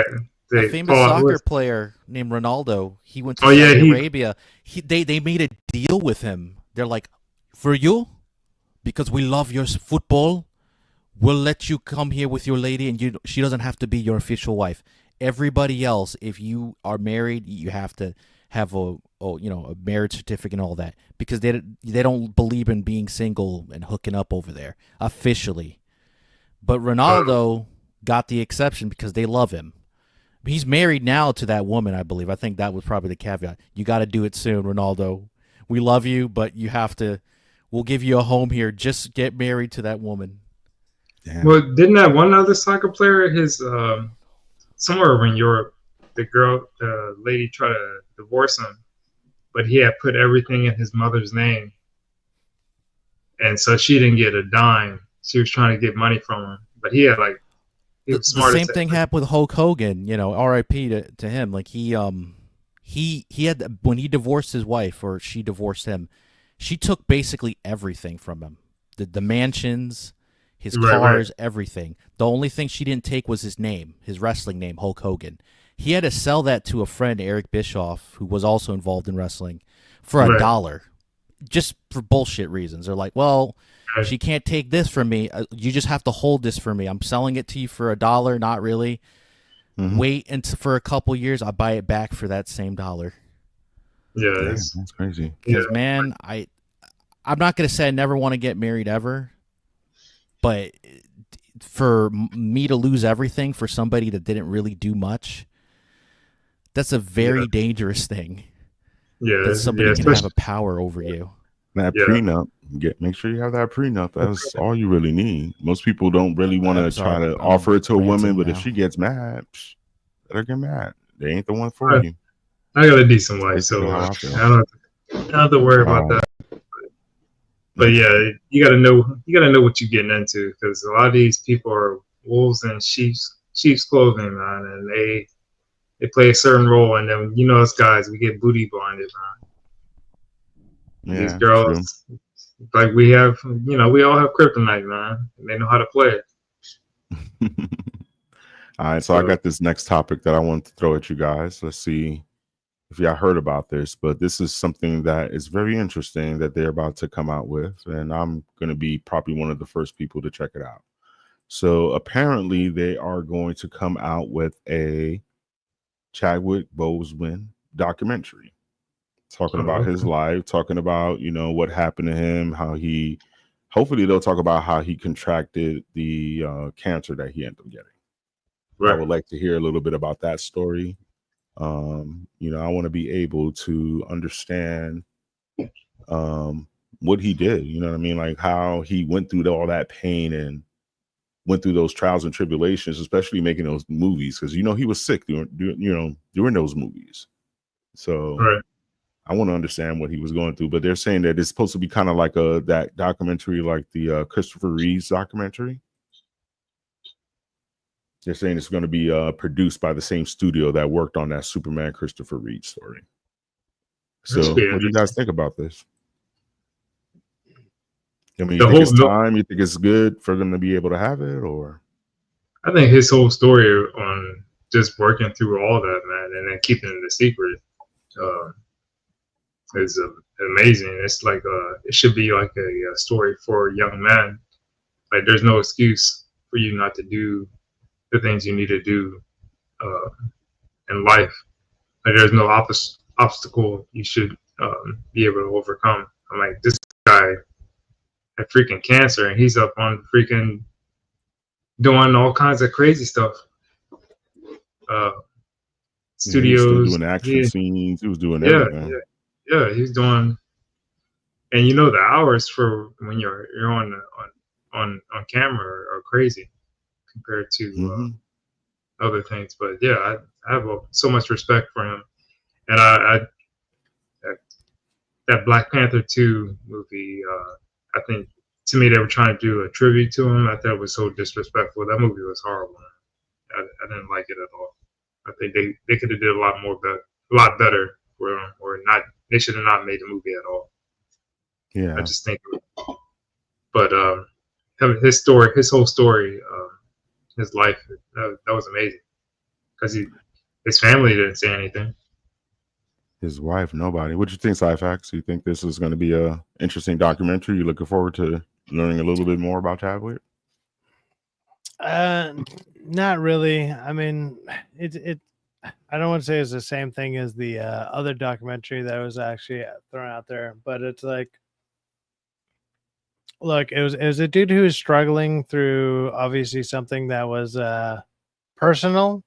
a famous soccer player named Ronaldo. He went to Saudi Arabia. They made a deal with him. They're like, for you, because we love your football, we'll let you come here with your lady, and she doesn't have to be your official wife. Everybody else, if you are married, you have to have a marriage certificate and all that, because they don't believe in being single and hooking up over there officially. But Ronaldo got the exception because they love him. He's married now to that woman, I believe. I think that was probably the caveat. You got to do it soon, Ronaldo. We love you, but you have to. We'll give you a home here. Just get married to that woman. Damn. Well, didn't that one other soccer player, somewhere over in Europe, the lady tried to divorce him, but he had put everything in his mother's name, and so she didn't get a dime. She was trying to get money from him, but he had he was smart. The same thing happened with Hulk Hogan. R.I.P. to him. Like he had, when he divorced his wife, or she divorced him, she took basically everything from him. The mansions, his cars, everything. The only thing she didn't take was his name, his wrestling name, Hulk Hogan. He had to sell that to a friend, Eric Bischoff, who was also involved in wrestling, for $1, just for bullshit reasons. They're like, well, she can't take this from me. You just have to hold this for me. I'm selling it to you for $1. Not really. Mm-hmm. Wait for a couple years. I'll buy it back for that same $1. Yeah, that's crazy. Because man, I'm not gonna say I never want to get married ever, but for me to lose everything for somebody that didn't really do much, that's a very dangerous thing. Yeah, that somebody can have a power over you. That prenup, make sure you have that prenup. That's all you really need. Most people don't really want to try to offer it to a woman, but if she gets mad, let her get mad. They ain't the one for you. I got a decent wife, so I don't have to worry about that. But yeah, you gotta know what you're getting into, because a lot of these people are wolves in sheep's clothing, man, and they play a certain role, and then us guys, we get booty blinded, man. These girls, like we have, we all have kryptonite, man, and they know how to play it. All right, so I got this next topic that I want to throw at you guys. Let's see if y'all heard about this, but this is something that is very interesting that they're about to come out with, and I'm going to be probably one of the first people to check it out. So apparently they are going to come out with a Chadwick Boseman documentary talking about his life, talking about, what happened to him, hopefully they'll talk about how he contracted the cancer that he ended up getting. I would like to hear a little bit about that story. I want to be able to understand what he did, you know what I mean? Like how he went through all that pain and went through those trials and tribulations, especially making those movies, because he was sick during those movies. So I want to understand what he was going through. But they're saying that it's supposed to be kind of like that documentary, like the Christopher Reeves documentary. They're saying it's going to be produced by the same studio that worked on that Superman Christopher Reeve story. So what do you guys think about this? I mean, you think it's time? You think it's good for them to be able to have it? Or I think his whole story on just working through all that, man, and then keeping it a secret is amazing. It's like it should be like a story for a young man. Like there's no excuse for you not to do the things you need to do in life. Like there's no obstacle you should be able to overcome. I'm like, this guy had freaking cancer, and he's up on freaking doing all kinds of crazy stuff. Studios, he was still doing action scenes. He was doing everything. Yeah, he's doing. And you know the hours for when you're on camera are crazy compared to other things. But yeah, I have so much respect for him, and I that Black Panther 2 movie. I think to me they were trying to do a tribute to him. I thought it was so disrespectful. That movie was horrible. I didn't like it at all. I think they could have did a lot better for him, or not. They should have not made the movie at all. Yeah, I just think. But his whole story, his life, that was amazing. Because his family didn't say anything. His wife, nobody. What do you think, Syphax? You think this is going to be a interesting documentary? You looking forward to learning a little bit more about Chadwick? Not really. I mean, it. I don't want to say it's the same thing as the other documentary that was actually thrown out there, but it's like, look, it was a dude who was struggling through obviously something that was personal.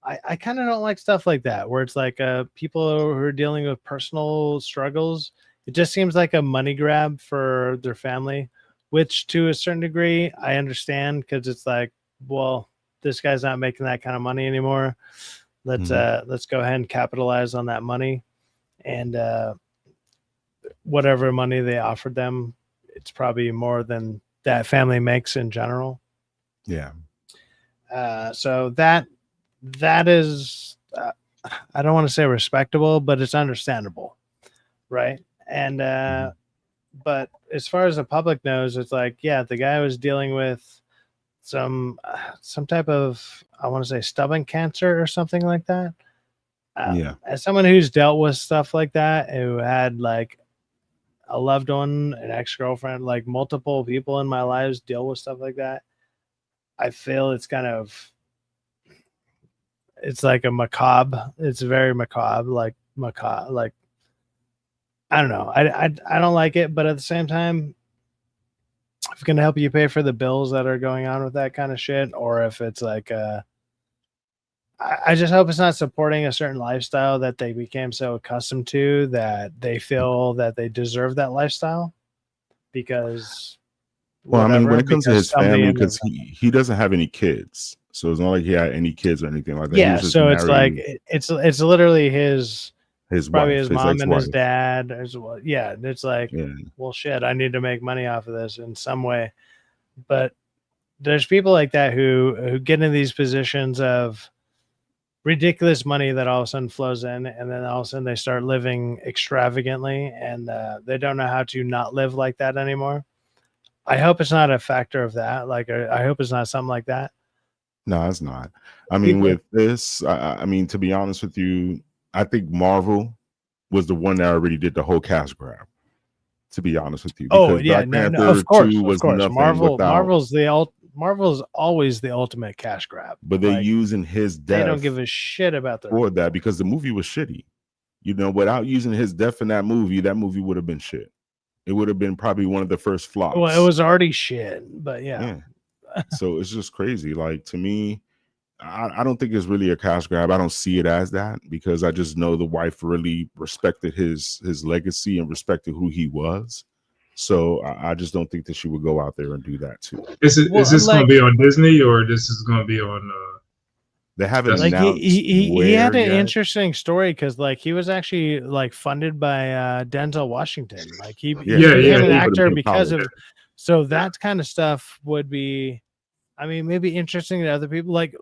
I kind of don't like stuff like that, where it's like people who are dealing with personal struggles. It just seems like a money grab for their family, which to a certain degree I understand, because it's like, well, this guy's not making that kind of money anymore. Let's go ahead and capitalize on that money, and whatever money they offered them, it's probably more than that family makes in general. Yeah. So that is, I don't want to say respectable, but it's understandable, right? And but as far as the public knows, it's like, yeah, the guy was dealing with some type of, I want to say, stomach cancer or something like that. As someone who's dealt with stuff like that, who had like a loved one, an ex-girlfriend, like multiple people in my lives deal with stuff like that, I feel it's kind of, it's like a macabre. It's very macabre, like I don't know. I don't like it, but at the same time, if it's going to help you pay for the bills that are going on with that kind of shit, or if it's like, I just hope it's not supporting a certain lifestyle that they became so accustomed to that they feel that they deserve that lifestyle. Because, well, I mean, when it comes to his family, because he doesn't have any kids, so it's not like he had any kids or anything like that. Yeah, so it's like it's literally his probably wife, his mom and his dad as well. Yeah, it's like, well, shit, I need to make money off of this in some way. But there's people like that who get in these positions of ridiculous money that all of a sudden flows in, and then all of a sudden they start living extravagantly, and they don't know how to not live like that anymore. I hope it's not a factor of that. Like, I hope it's not something like that. No, it's not. I mean, with this, I mean, to be honest with you, I think Marvel was the one that already did the whole cash grab. To be honest with you, because Black Panther of course, 2 was nothing. Marvel's always the ultimate cash grab. But they're using his death. They don't give a shit about that because the movie was shitty. You know, without using his death in that movie would have been shit. It would have been probably one of the first flops. Well, it was already shit, but yeah. So it's just crazy. Like, to me, I don't think it's really a cash grab. I don't see it as that, because I just know the wife really respected his legacy and respected who he was. So I just don't think that she would go out there and do that too. Is this going to be on Disney, or this is going to be on? They haven't like announced. He had an interesting story, because like he was actually like funded by Denzel Washington. Like he became an actor because of. So that kind of stuff would be, I mean, maybe interesting to other people. Like,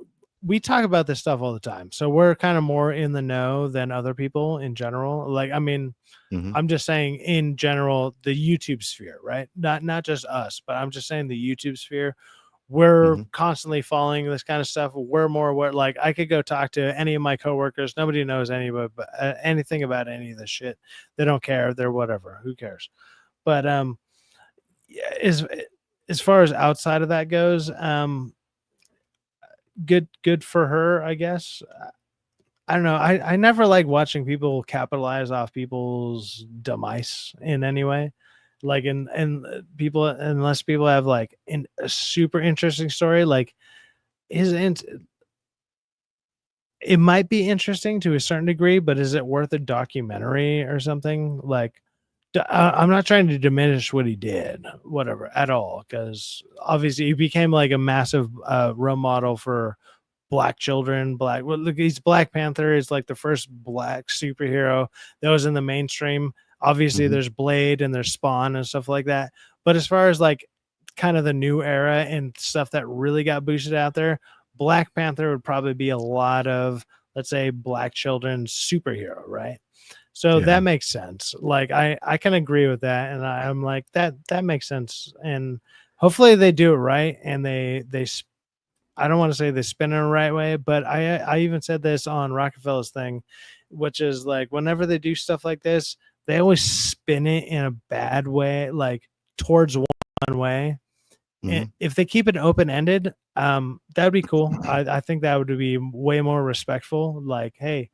we talk about this stuff all the time, so we're kind of more in the know than other people in general. Like, I mean, I'm just saying in general, the YouTube sphere, right? Not just us, but I'm just saying the YouTube sphere. We're constantly following this kind of stuff. We're more aware. Like, I could go talk to any of my coworkers. Nobody knows anything about any of this shit. They don't care. They're whatever. Who cares? But as far as outside of that goes, good for her, I guess. I don't know. I never like watching people capitalize off people's demise in any way. like and people, unless people have like a super interesting story, like it might be interesting to a certain degree, but is it worth a documentary or something? Like, I'm not trying to diminish what he did, whatever, at all, because obviously he became like a massive role model for black children. Well, look, he's Black Panther is like the first black superhero that was in the mainstream. Obviously, there's Blade and there's Spawn and stuff like that. But as far as like kind of the new era and stuff that really got boosted out there, Black Panther would probably be a lot of, let's say, black children's superhero, right? So that makes sense. Like I can agree with that, and I'm like that makes sense. And hopefully they do it right, and they I don't want to say they spin it in the right way, but I even said this on Rockefeller's thing, which is like whenever they do stuff like this, they always spin it in a bad way, like towards one way. And if they keep it open ended, that'd be cool. I think that would be way more respectful. Like, hey,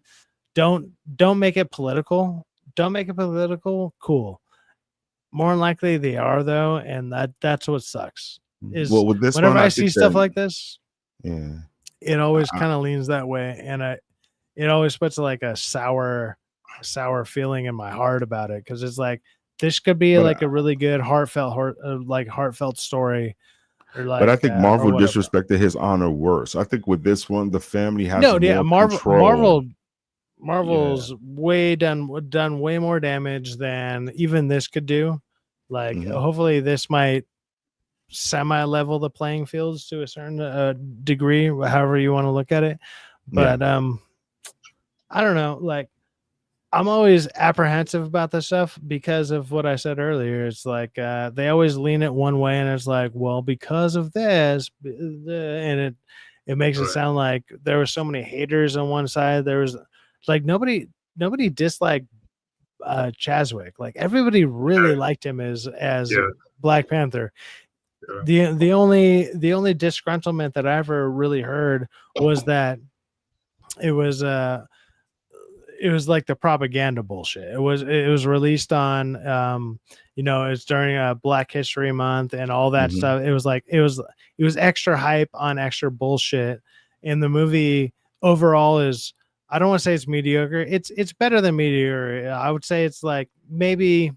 don't make it political. Don't make it political. Cool. More than likely they are though, and that's what sucks. Is with this whenever I see stuff like this, it always kind of leans that way, and it always puts like a sour feeling in my heart about it, because it's like this could be like a really good heartfelt story. Like, but I think Marvel disrespected his honor worse. I think with this one, the family has Marvel's way done way more damage than even this could do. Like, hopefully this might semi-level the playing fields to a certain degree, however you want to look at it. But I don't know. Like, I'm always apprehensive about this stuff because of what I said earlier. It's like they always lean it one way, and it's like, well, because of this, and it makes it sound like there were so many haters on one side. There was like nobody disliked Chadwick. Like everybody really liked him as Black Panther. The only disgruntlement that I ever really heard was that it was like the propaganda bullshit. It was released on it's during Black History Month and all that stuff. It was like it was extra hype on extra bullshit. And the movie overall is, I don't want to say it's mediocre. It's better than mediocre. I would say it's like, maybe,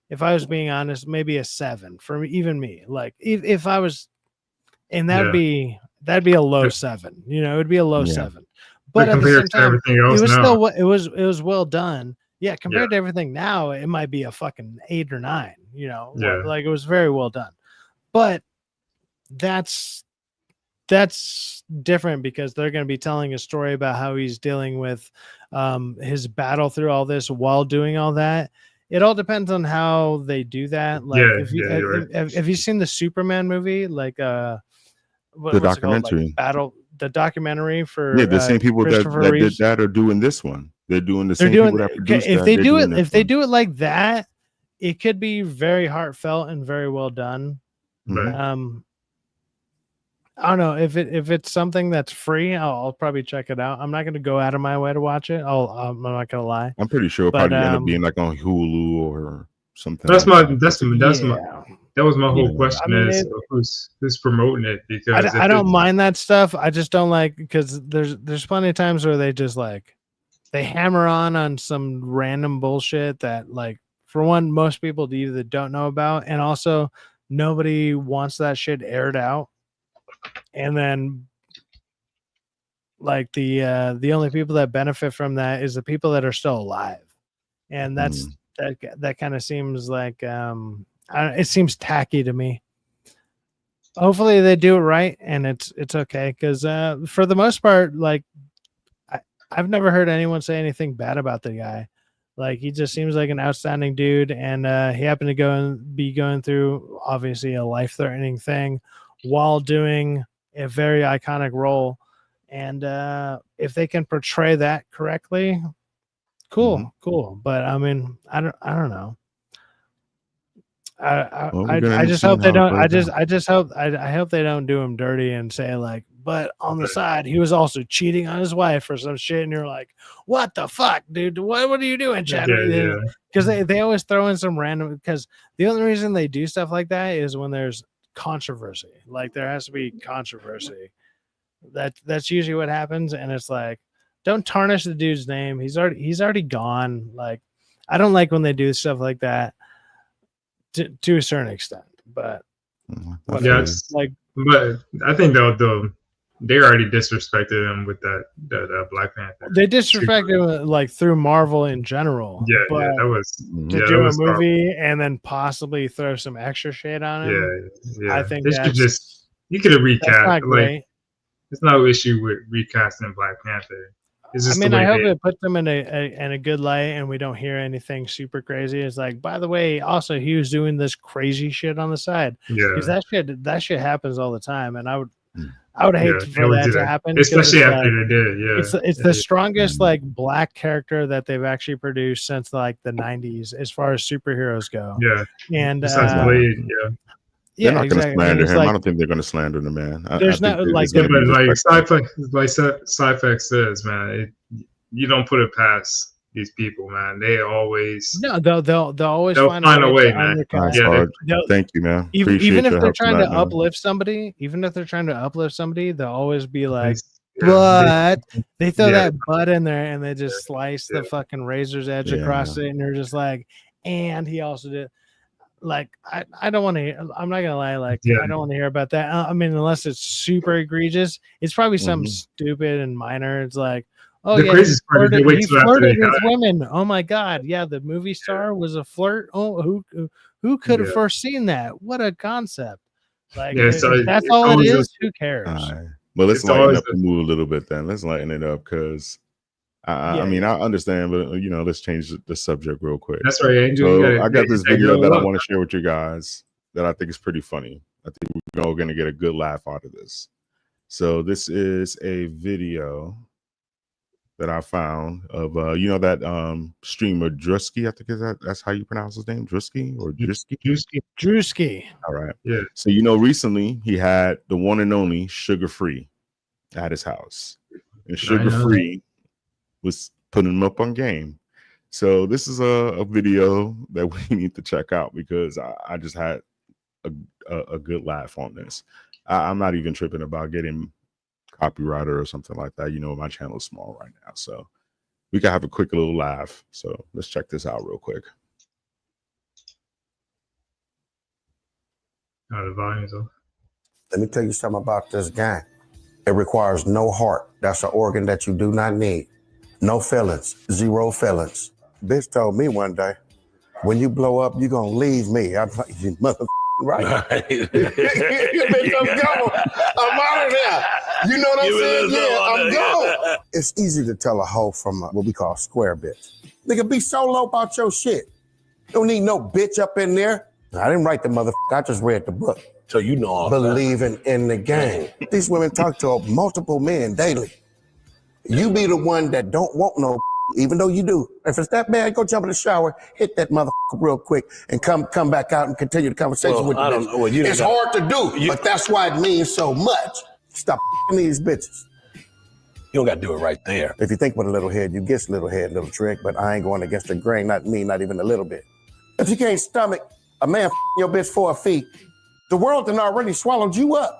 if I was being honest, maybe a 7 for even me. Like if I was, and that'd be a low 7. It would be a low 7. But at the same time, it was well done. Yeah, compared to everything now, it might be a fucking 8 or 9. Like it was very well done. But that's different because they're going to be telling a story about how he's dealing with his battle through all this while doing all that. It all depends on how they do that. Like, have you seen the Superman movie? Like, the documentary the documentary for the same people that did that are doing this one. They're doing the same people that produced if they do it like that, it could be very heartfelt and very well done. I don't know if it's something that's free. I'll probably check it out. I'm not going to go out of my way to watch it. I'm not going to lie. I'm pretty sure it'll probably end up being like on Hulu or something. That was my whole question. I mean, who's promoting it? Because I don't mind that stuff. I just don't like, because there's plenty of times where they just like they hammer on some random bullshit that, like, for one, most people either don't know about, and also nobody wants that shit aired out. And then, like, the only people that benefit from that is the people that are still alive, and that kind of seems like it seems tacky to me. Hopefully they do it right, and it's okay, because for the most part, like, I've never heard anyone say anything bad about the guy. Like, he just seems like an outstanding dude, and he happened to be going through obviously a life-threatening thing while doing a very iconic role. And if they can portray that correctly, cool. But I mean, I don't know. I just hope they don't. I hope they don't do him dirty and say like, but on the side, he was also cheating on his wife or some shit. And you're like, what the fuck, dude? What are you doing, Chadwick? Because they always throw in some random, because the only reason they do stuff like that is when there's controversy. Like there has to be controversy. That's usually what happens. And it's like, don't tarnish the dude's name. He's already gone. Like, I don't like when they do stuff like that to a certain extent, but yeah, like, but I think they already disrespected him with that Black Panther. They disrespected him like through Marvel in general. Yeah, that was to do a movie and then possibly throw some extra shit on him. Yeah. I think you could have recast. Like, there's no issue with recasting Black Panther. I hope it puts them in a good light and we don't hear anything super crazy. It's like, by the way, also he was doing this crazy shit on the side. Yeah, because that shit happens all the time, and I would hate for that to happen, especially after they did it. Yeah, it's the strongest like black character that they've actually produced since like the 90s as far as superheroes go. Yeah, and Blade, they're not going to slander him. I don't think they're going to slander the man. There's not like Sci-Fi says, man, you don't put it past these people, man. They always they'll always find a way, man. Thank you, man. Even if they're trying to uplift somebody, they'll always be like, but they throw that butt in there and they just slice the fucking razor's edge across it, and they're just like, and he also did. Like I don't want to. I'm not gonna lie. Like I don't want to hear about that. I mean, unless it's super egregious, it's probably something stupid and minor. It's like, oh yeah, he flirted with women. Oh my god, yeah, the movie star was a flirt. Oh, who could have foreseen that? What a concept! Like that's all it is. Who cares? Well, let's lighten up the mood a little bit then. Let's lighten it up because. I mean, I understand, but let's change the subject real quick. That's right, Angel. So I got this video that I want to share with you guys that I think is pretty funny. I think we're all going to get a good laugh out of this. So this is a video that I found of that streamer Drewski. I think that's how you pronounce his name, Drewski or Drewski. All right. Yeah. So recently he had the one and only Sugar Free at his house, and Sugar Free was putting him up on game. So this is a video that we need to check out because I just had a good laugh on this. I'm not even tripping about getting copyrighted or something like that. My channel is small right now, so we can have a quick little laugh. So let's check this out real quick. Let me tell you something about this gang. It requires no heart. That's an organ that you do not need. No feelings, zero feelings. Bitch told me one day, when you blow up, you're going to leave me. I'm like, you mother right. Bitch, I'm gone. I'm out of there. You know what I'm saying? Yeah, I'm gone. It's easy to tell a hoe from what we call square bitch. Nigga, be solo about your shit. Don't need no bitch up in there. I didn't write the motherfucker. I just read the book. So you know all believing in the game. These women talk to multiple men daily. You be the one that don't want no, even though you do. If it's that bad, go jump in the shower, hit that motherfucker real quick, and come back out and continue the conversation with the bitch. It's hard to do, but that's why it means so much. Stop these bitches. You don't got to do it right there. If you think with a little head, you get a little head, little trick, but I ain't going against the grain, not me, not even a little bit. If you can't stomach a man your bitch 4 feet, the world done already swallowed you up.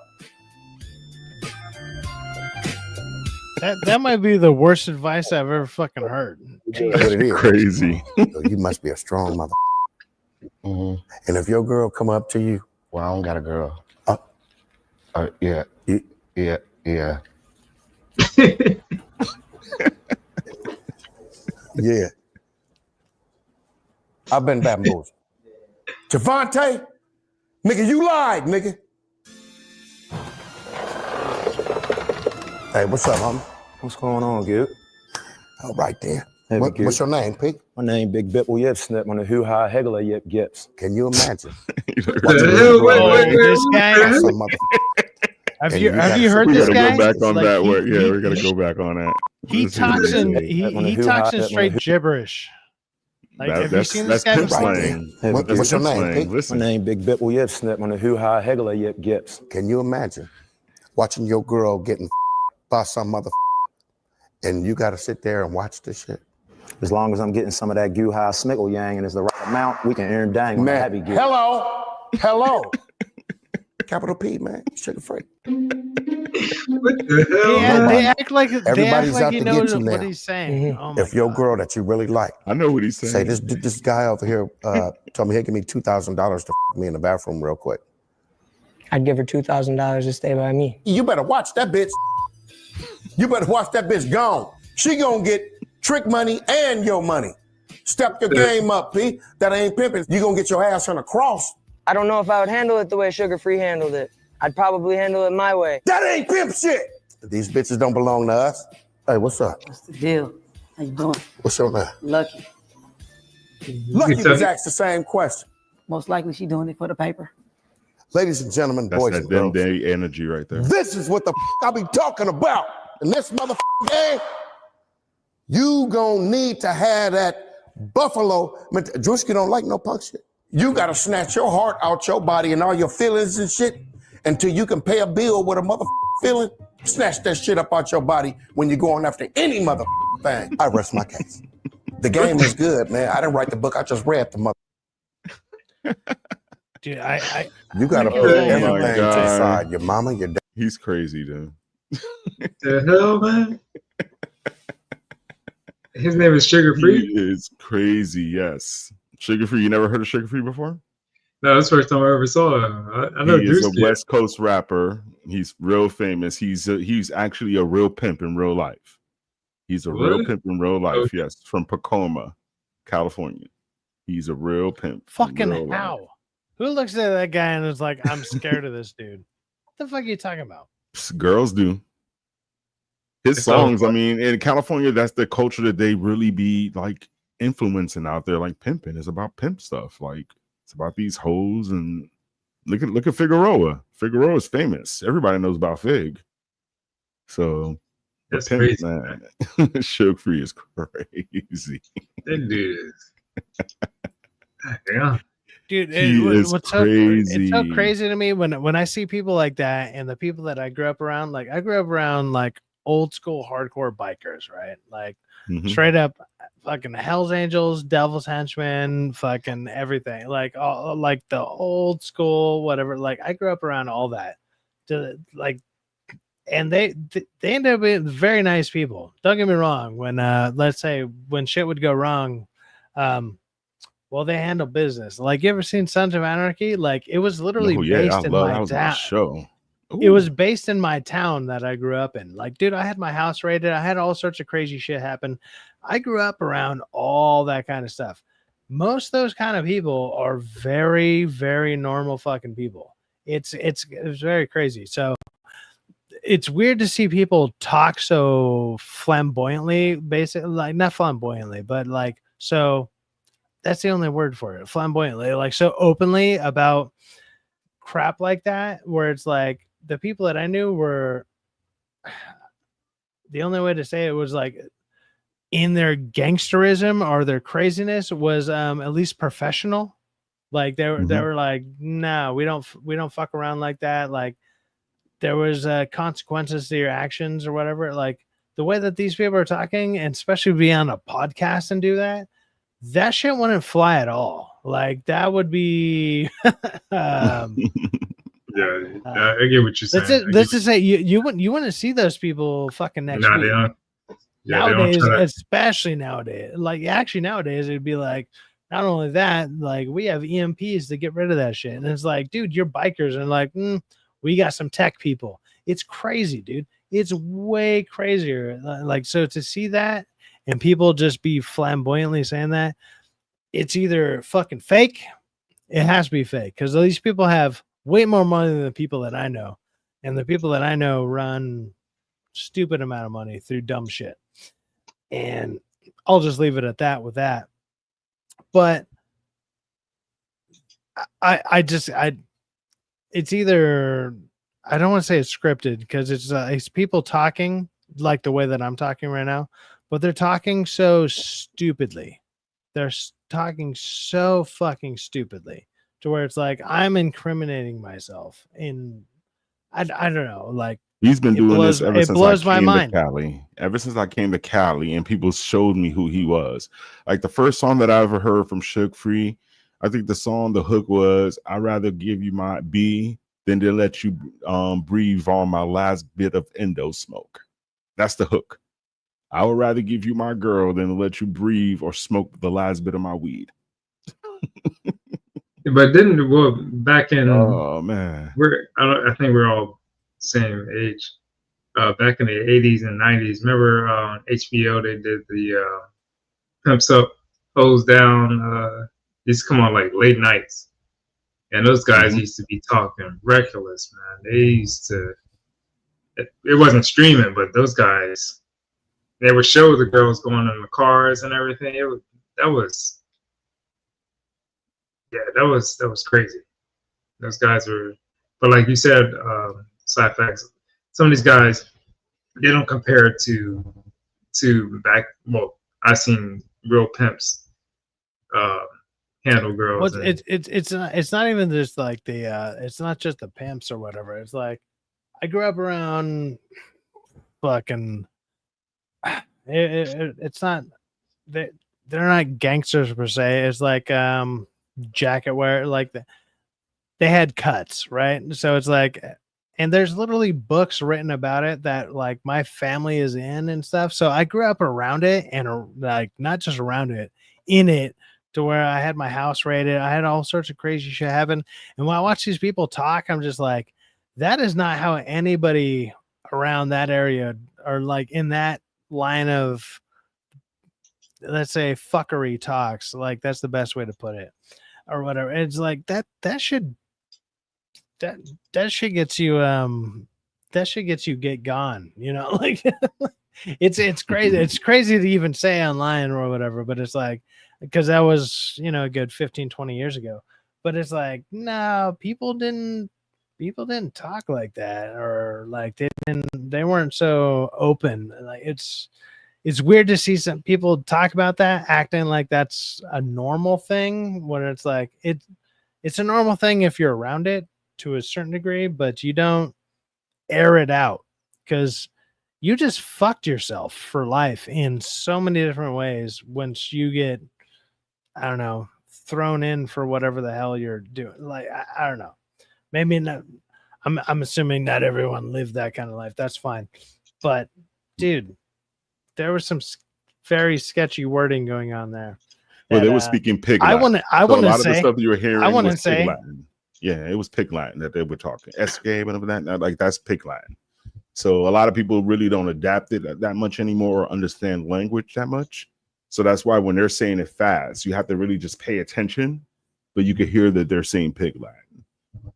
That might be the worst advice I've ever fucking heard. It Crazy. You must be a strong mother. And if your girl come up to you, well, I don't got a girl. Yeah. Yeah. I've been bamboozled. Javante, nigga, you lied, nigga. Hey, what's up, homie? What's going on, Gib? All right, there. What's your name, Pete? My name Big Bip Yip Snip on the Who High Hegler Yip Gips. Can you imagine? This guy. Have you heard this guy? We gotta go back on that word. Yeah, we gotta go back on that. He talks in straight gibberish. Like, have you seen this guy? What's your name, Pete? My name Big Bip Yip Snip on the Who High Hegler Yip Gips. Can you imagine watching your girl getting by some mother, and you got to sit there and watch this shit. As long as I'm getting some of that Guhai Smickle Yang and it's the right amount, we can earn dang on the heavy gear. Hello. Capital P, man, sugar free. What the hell? They act like Everybody's out he to knows get you what now. he's saying. Oh my If your God. girl that you really like, I know what he's saying. say this guy over here told me he'd give me $2,000 to me in the bathroom real quick. I'd give her $2,000 to stay by me. You better watch that bitch. You better watch that bitch gone. She gonna get trick money and your money. Step your game up, P. That ain't pimping. You gonna get your ass on a cross. I don't know if I would handle it the way Sugar Free handled it. I'd probably handle it my way. That ain't pimp shit. These bitches don't belong to us. Hey, what's up? What's the deal? How you doing? What's your name? Lucky. Lucky was asked the same question. Most likely she doing it for the paper. Ladies and gentlemen, That's boys that and them girls. day energy right there. This is what the I be talking about. In this game, you gonna need to have that buffalo. Drewski don't like no punk shit. You gotta snatch your heart out your body and all your feelings and shit until you can pay a bill with a feeling. Snatch that shit up out your body when you're going after any thing. I rest my case. The game is good, man. I didn't write the book. I just read the mother. Dude, you gotta put everything to the side. Your mama, your dad. He's crazy, dude. The hell, man? His name is Sugar Free? He is crazy, yes. Sugar Free, you never heard of Sugar Free before? No, that's the first time I ever saw him. I know he is a Drewski. West Coast rapper. He's real famous. He's actually a real pimp in real life. He's a real pimp in real life, yes. From Tacoma, California. He's a real pimp. Fucking how? Who looks at that guy and is like, I'm scared of this dude? What the fuck are you talking about? Girls do. His songs, I mean, in California, that's the culture that they really be like influencing out there. Like pimping is about pimp stuff. Like it's about these hoes and look at Figueroa. Figueroa is famous. Everybody knows about Fig. So that's pimp, crazy, man. Sugar Free is crazy. That dude is. Yeah. Dude, what's crazy. It's so crazy to me when I see people like that and the people that I grew up around. Like I grew up around like old school hardcore bikers, right? Like straight up fucking Hell's Angels, Devil's Henchmen, fucking everything. Like all like the old school, whatever. Like I grew up around all that. And they ended up being very nice people. Don't get me wrong. When let's say when shit would go wrong, well, they handle business. Like, you ever seen Sons of Anarchy? Like, it was literally based in my town. Show. It was based in my town that I grew up in. Like, dude, I had my house raided. I had all sorts of crazy shit happen. I grew up around all that kind of stuff. Most of those kind of people are very, very normal fucking people. It's very crazy. So it's weird to see people talk so flamboyantly, basically, like not flamboyantly, but like so. That's the only word for it. Flamboyantly, like so openly about crap like that, where it's like the people that I knew were the only way to say it was like in their gangsterism or their craziness was at least professional. Like they were like, no, we don't fuck around like that. Like there was consequences to your actions or whatever. Like the way that these people are talking, and especially be on a podcast and do that. That shit wouldn't fly at all. Like that would be yeah, I get what you're saying. Let's just say you wouldn't see those people fucking next week. They don't. Yeah, nowadays, especially nowadays, like actually nowadays it'd be like not only that, like we have EMPs to get rid of that shit. And it's like, dude, you're bikers, and like we got some tech people. It's crazy, dude. It's way crazier. Like so to see that. And people just be flamboyantly saying that it's either fucking fake. It has to be fake because these people have way more money than the people that I know. And the people that I know run stupid amount of money through dumb shit. And I'll just leave it at that with that. But it's either, I don't want to say it's scripted because it's people talking like the way that I'm talking right now. But they're talking so stupidly. They're talking so fucking stupidly to where it's like I'm incriminating myself in I don't know. Like he's been doing this ever since I came to mind. Cali. Ever since I came to Cali, and people showed me who he was. Like the first song that I ever heard from Suge Free, I think the hook was "I'd rather give you my B than to let you breathe on my last bit of endo smoke." That's the hook. I would rather give you my girl than to let you breathe or smoke the last bit of my weed. But back in oh man, I think we're all same age. Back in the 80s and 90s, remember on HBO they did the Pimps Up, Hose Down. These come on like late nights, and those guys used to be talking reckless, man. They used to. It wasn't streaming, but those guys, they would show the girls going in the cars and everything. That was crazy. Those guys were, but like you said, Sci-Fax, some of these guys, they don't compare to back. Well, I've seen real pimps handle girls. Well, it's not even just like it's not just the pimps or whatever. It's like I grew up around fucking. It's not they're not gangsters per se. It's like jacket wear, like they had cuts, right? So it's like, and there's literally books written about it that like my family is in and stuff. So I grew up around it and like not just around it, in it, to where I had my house raided. I had all sorts of crazy shit happen. And when I watch these people talk, I'm just like, that is not how anybody around that area or like in that line of, let's say, fuckery talks. Like that's the best way to put it, or whatever. It's like that should gets you get gone, you know. Like it's crazy. It's crazy to even say online or whatever, but it's like, because that was, you know, a good 15-20 years ago. But it's like, no, people didn't talk like that, or like they weren't so open. Like it's weird to see some people talk about that, acting like that's a normal thing, when it's like it's a normal thing if you're around it to a certain degree, but you don't air it out, because you just fucked yourself for life in so many different ways once you get, I don't know, thrown in for whatever the hell you're doing. Like I don't know. Maybe not. I'm assuming not everyone lived that kind of life. That's fine. But dude, there was some very sketchy wording going on there. Well, they were speaking pig Latin. I want to say a lot of the stuff you were hearing was say pig Latin. Yeah, it was pig Latin that they were talking. Escape and that, like that's pig Latin. So a lot of people really don't adapt it that much anymore or understand language that much. So that's why when they're saying it fast, you have to really just pay attention, but you could hear that they're saying pig Latin.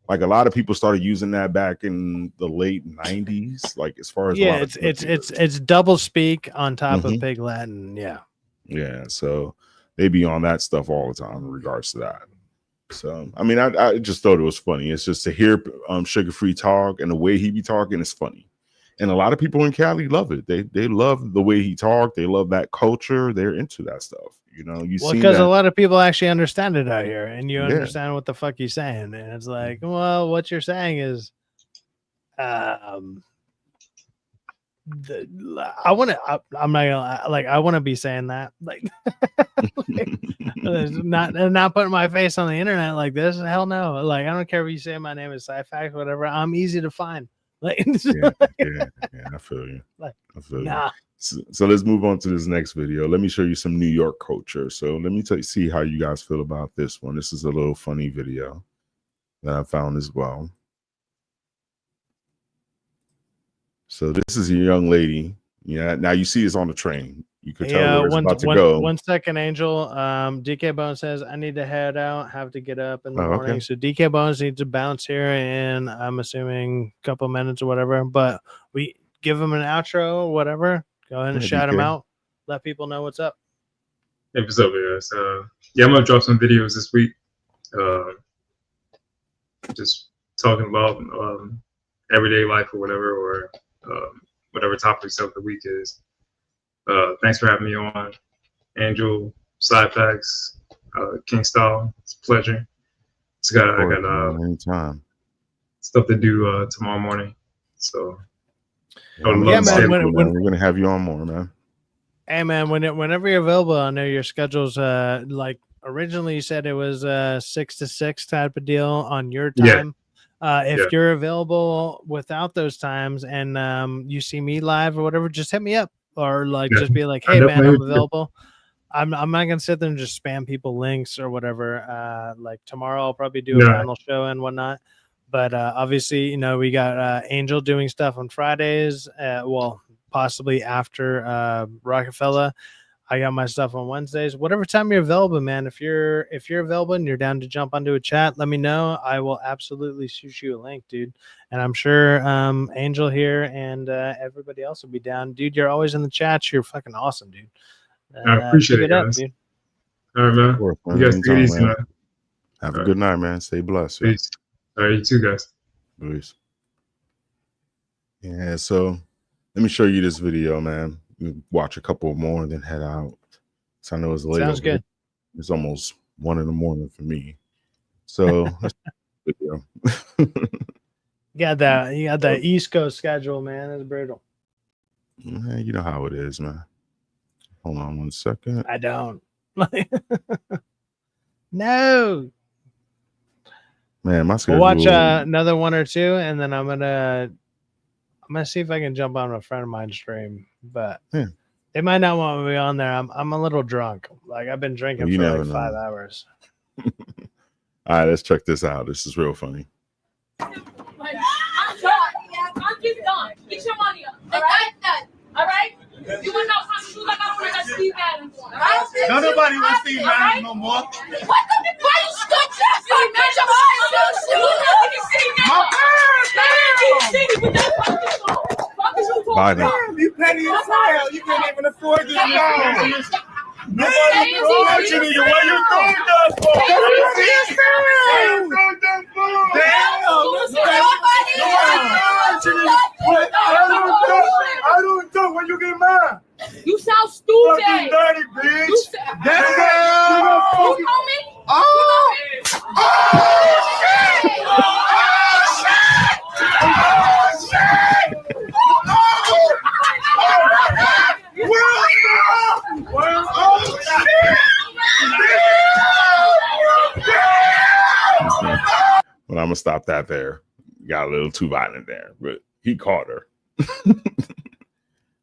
Like a lot of people started using that back in the late 90s, like as far as it's double speak on top of pig Latin. Yeah, so they be on that stuff all the time in regards to that. So I mean, I just thought it was funny. It's just to hear Sugar Free talk, and the way he be talking is funny, and a lot of people in Cali love it. They love the way he talked. They love that culture. They're into that stuff. You know, because a lot of people actually understand it out here, and you understand what the fuck he's saying, and it's like, well, what you're saying is, I'm not gonna like, I want to be saying that, like, not putting my face on the internet like this. Hell no. Like, I don't care if you say my name is Sci-Fax, whatever. I'm easy to find. Like, yeah, I feel you. Like, I feel nah. you. So let's move on to this next video. Let me show you some New York culture. So let me see how you guys feel about this one. This is a little funny video that I found as well. So this is a young lady. Yeah, now you see it's on the train. You could tell where it's about to go. 1 second, Angel. DK Bones says, I need to head out, have to get up in the morning. Okay. So DK Bones needs to bounce here in, I'm assuming, a couple minutes or whatever. But we give him an outro or whatever. Go ahead and shout him out. Let people know what's up. Hey, what's up, guys? Yeah, I'm gonna drop some videos this week. Just talking about everyday life or whatever, or whatever topics of the week is. Thanks for having me on, Angel, Sci-Fax, King Style. It's a pleasure. I got anytime. stuff to do tomorrow morning. So we're gonna have you on more, man. Hey man, whenever you're available, I know your schedule's like originally you said it was 6 to 6 type of deal on your time. If you're available without those times and you see me live or whatever, just hit me up or like just be like, hey man, I'm available. I'm not gonna sit there and just spam people links or whatever. Like tomorrow I'll probably do a panel show and whatnot. But obviously, you know, we got Angel doing stuff on Fridays. Well, possibly after Rockefeller. I got my stuff on Wednesdays. Whatever time you're available, man. If you're available and you're down to jump onto a chat, let me know. I will absolutely shoot you a link, dude. And I'm sure Angel here and everybody else will be down. Dude, you're always in the chat. You're fucking awesome, dude. I appreciate it, guys. Dude. All right, man. Course, man. You guys take it easy, man. Have a good night, man. Stay blessed. Peace. All right, you too, guys. Peace. Yeah, so let me show you this video, man. You watch a couple more and then head out. So I know it's late. Sounds good. It's almost 1 a.m. for me. So video. You got that East Coast schedule, man. It's brutal. Man, you know how it is, man. Hold on 1 second. I don't. No. Man, my schedule. We'll watch another 1 or 2, and then I'm gonna see if I can jump on a friend of mine's stream. But they might not want me on there. I'm a little drunk. Like I've been drinking for like 5 hours. All right, let's check this out. This is real funny. I'm done. I'm just done. Get your money up. All right? All right? You want to know how shoes I got on? I got Steve Adams on. No, nobody wants Steve Adams no more. What the? Why you stood up? You made your Biden. You petty as hell. You can't even afford this now. Nobody wants you. What you doing that for? I don't know when you get mad. You sound stupid. Fucking dirty, bitch. You know me? Oh, shit. Well, I'm gonna stop that there. Got a little too violent there, but he caught her.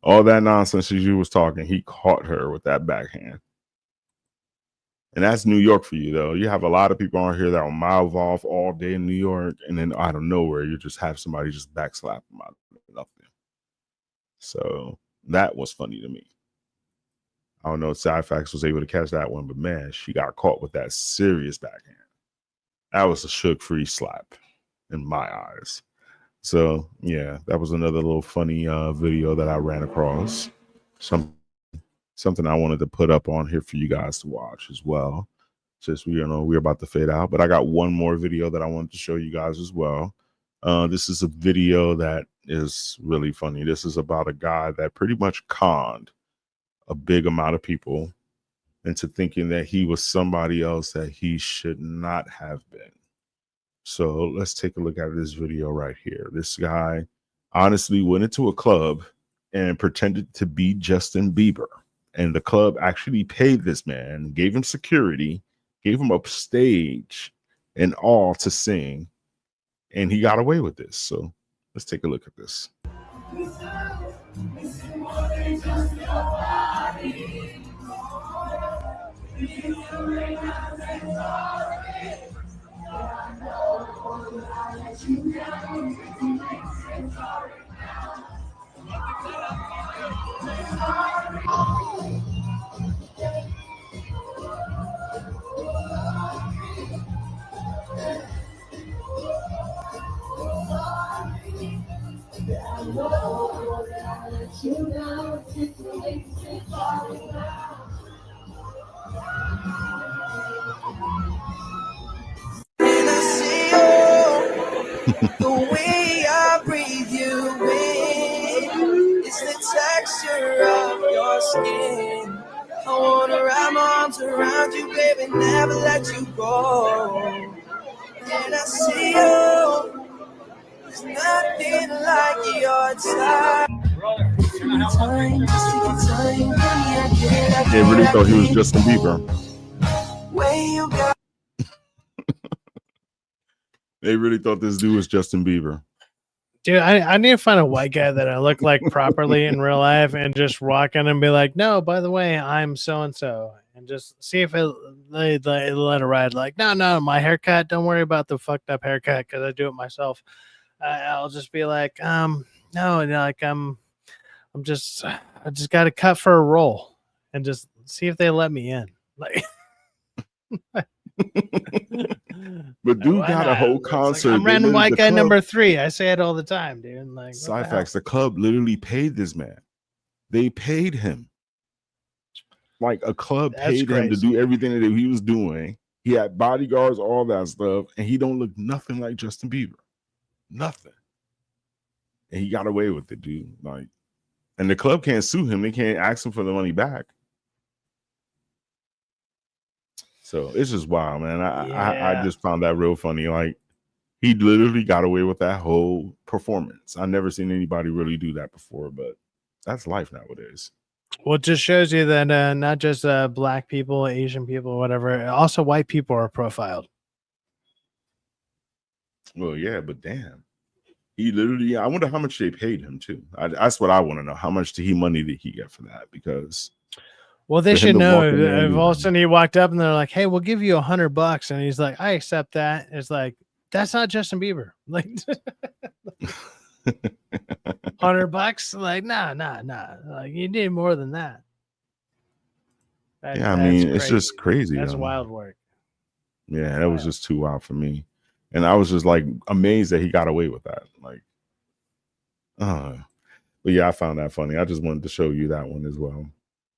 All that nonsense as you was talking, he caught her with that backhand. And that's New York for you, though. You have a lot of people on here that will mouth off all day in New York, and then out of nowhere, you just have somebody just backslap them out of nothing. So that was funny to me. I don't know if Syfax was able to catch that one, but man, she got caught with that serious backhand. That was a shook-free slap in my eyes. So yeah, that was another little funny video that I ran across. Something I wanted to put up on here for you guys to watch as well. Just we're about to fade out, but I got one more video that I wanted to show you guys as well. This is a video that is really funny. This is about a guy that pretty much conned a big amount of people into thinking that he was somebody else that he should not have been. So let's take a look at this video right here. This guy honestly went into a club and pretended to be Justin Bieber. And the club actually paid this man, gave him security, gave him a stage and all to sing. And he got away with this. So let's take a look at this. The way I breathe you in is the texture of your skin. I wanna wrap my arms around you, baby, never let you go. And I see you Didn't like your time. They really thought he was Justin Bieber. They really thought this dude was Justin Bieber. Dude, I need to find a white guy that I look like properly in real life and just walk in and be like, no, by the way, I'm so-and-so. And just see if they let it ride. Like, no, my haircut, don't worry about the fucked up haircut because I do it myself. I'll just be like, no, like I just got to cut for a role and just see if they let me in. Like, but dude got a whole concert. Like, I'm random white guy number 3. I say it all the time, dude. Like, Cyfax, the club literally paid this man. They paid him. Like a club paid him to do everything that he was doing. He had bodyguards, all that stuff, and he don't look nothing like Justin Bieber. Nothing. And he got away with it, dude. Like, and the club can't sue him. They can't ask him for the money back. So it's just wild, man. I just found that real funny. Like, he literally got away with that whole performance. I've never seen anybody really do that before, but that's life nowadays. Well, it just shows you that not just black people, Asian people, whatever, also white people are profiled. Well, yeah, but damn. He literally, I wonder how much they paid him too. That's what I want to know. How much money did he get for that? Because well, they should know if all of a sudden he walked up and they're like, hey, we'll give you $100. And he's like, I accept that. It's like, that's not Justin Bieber. Like $100? Like, nah. Like, you need more than that. Yeah, I mean, it's just crazy. That's wild work. Yeah, that was just too wild for me. And I was just like amazed that he got away with that. Like, but yeah, I found that funny. I just wanted to show you that one as well.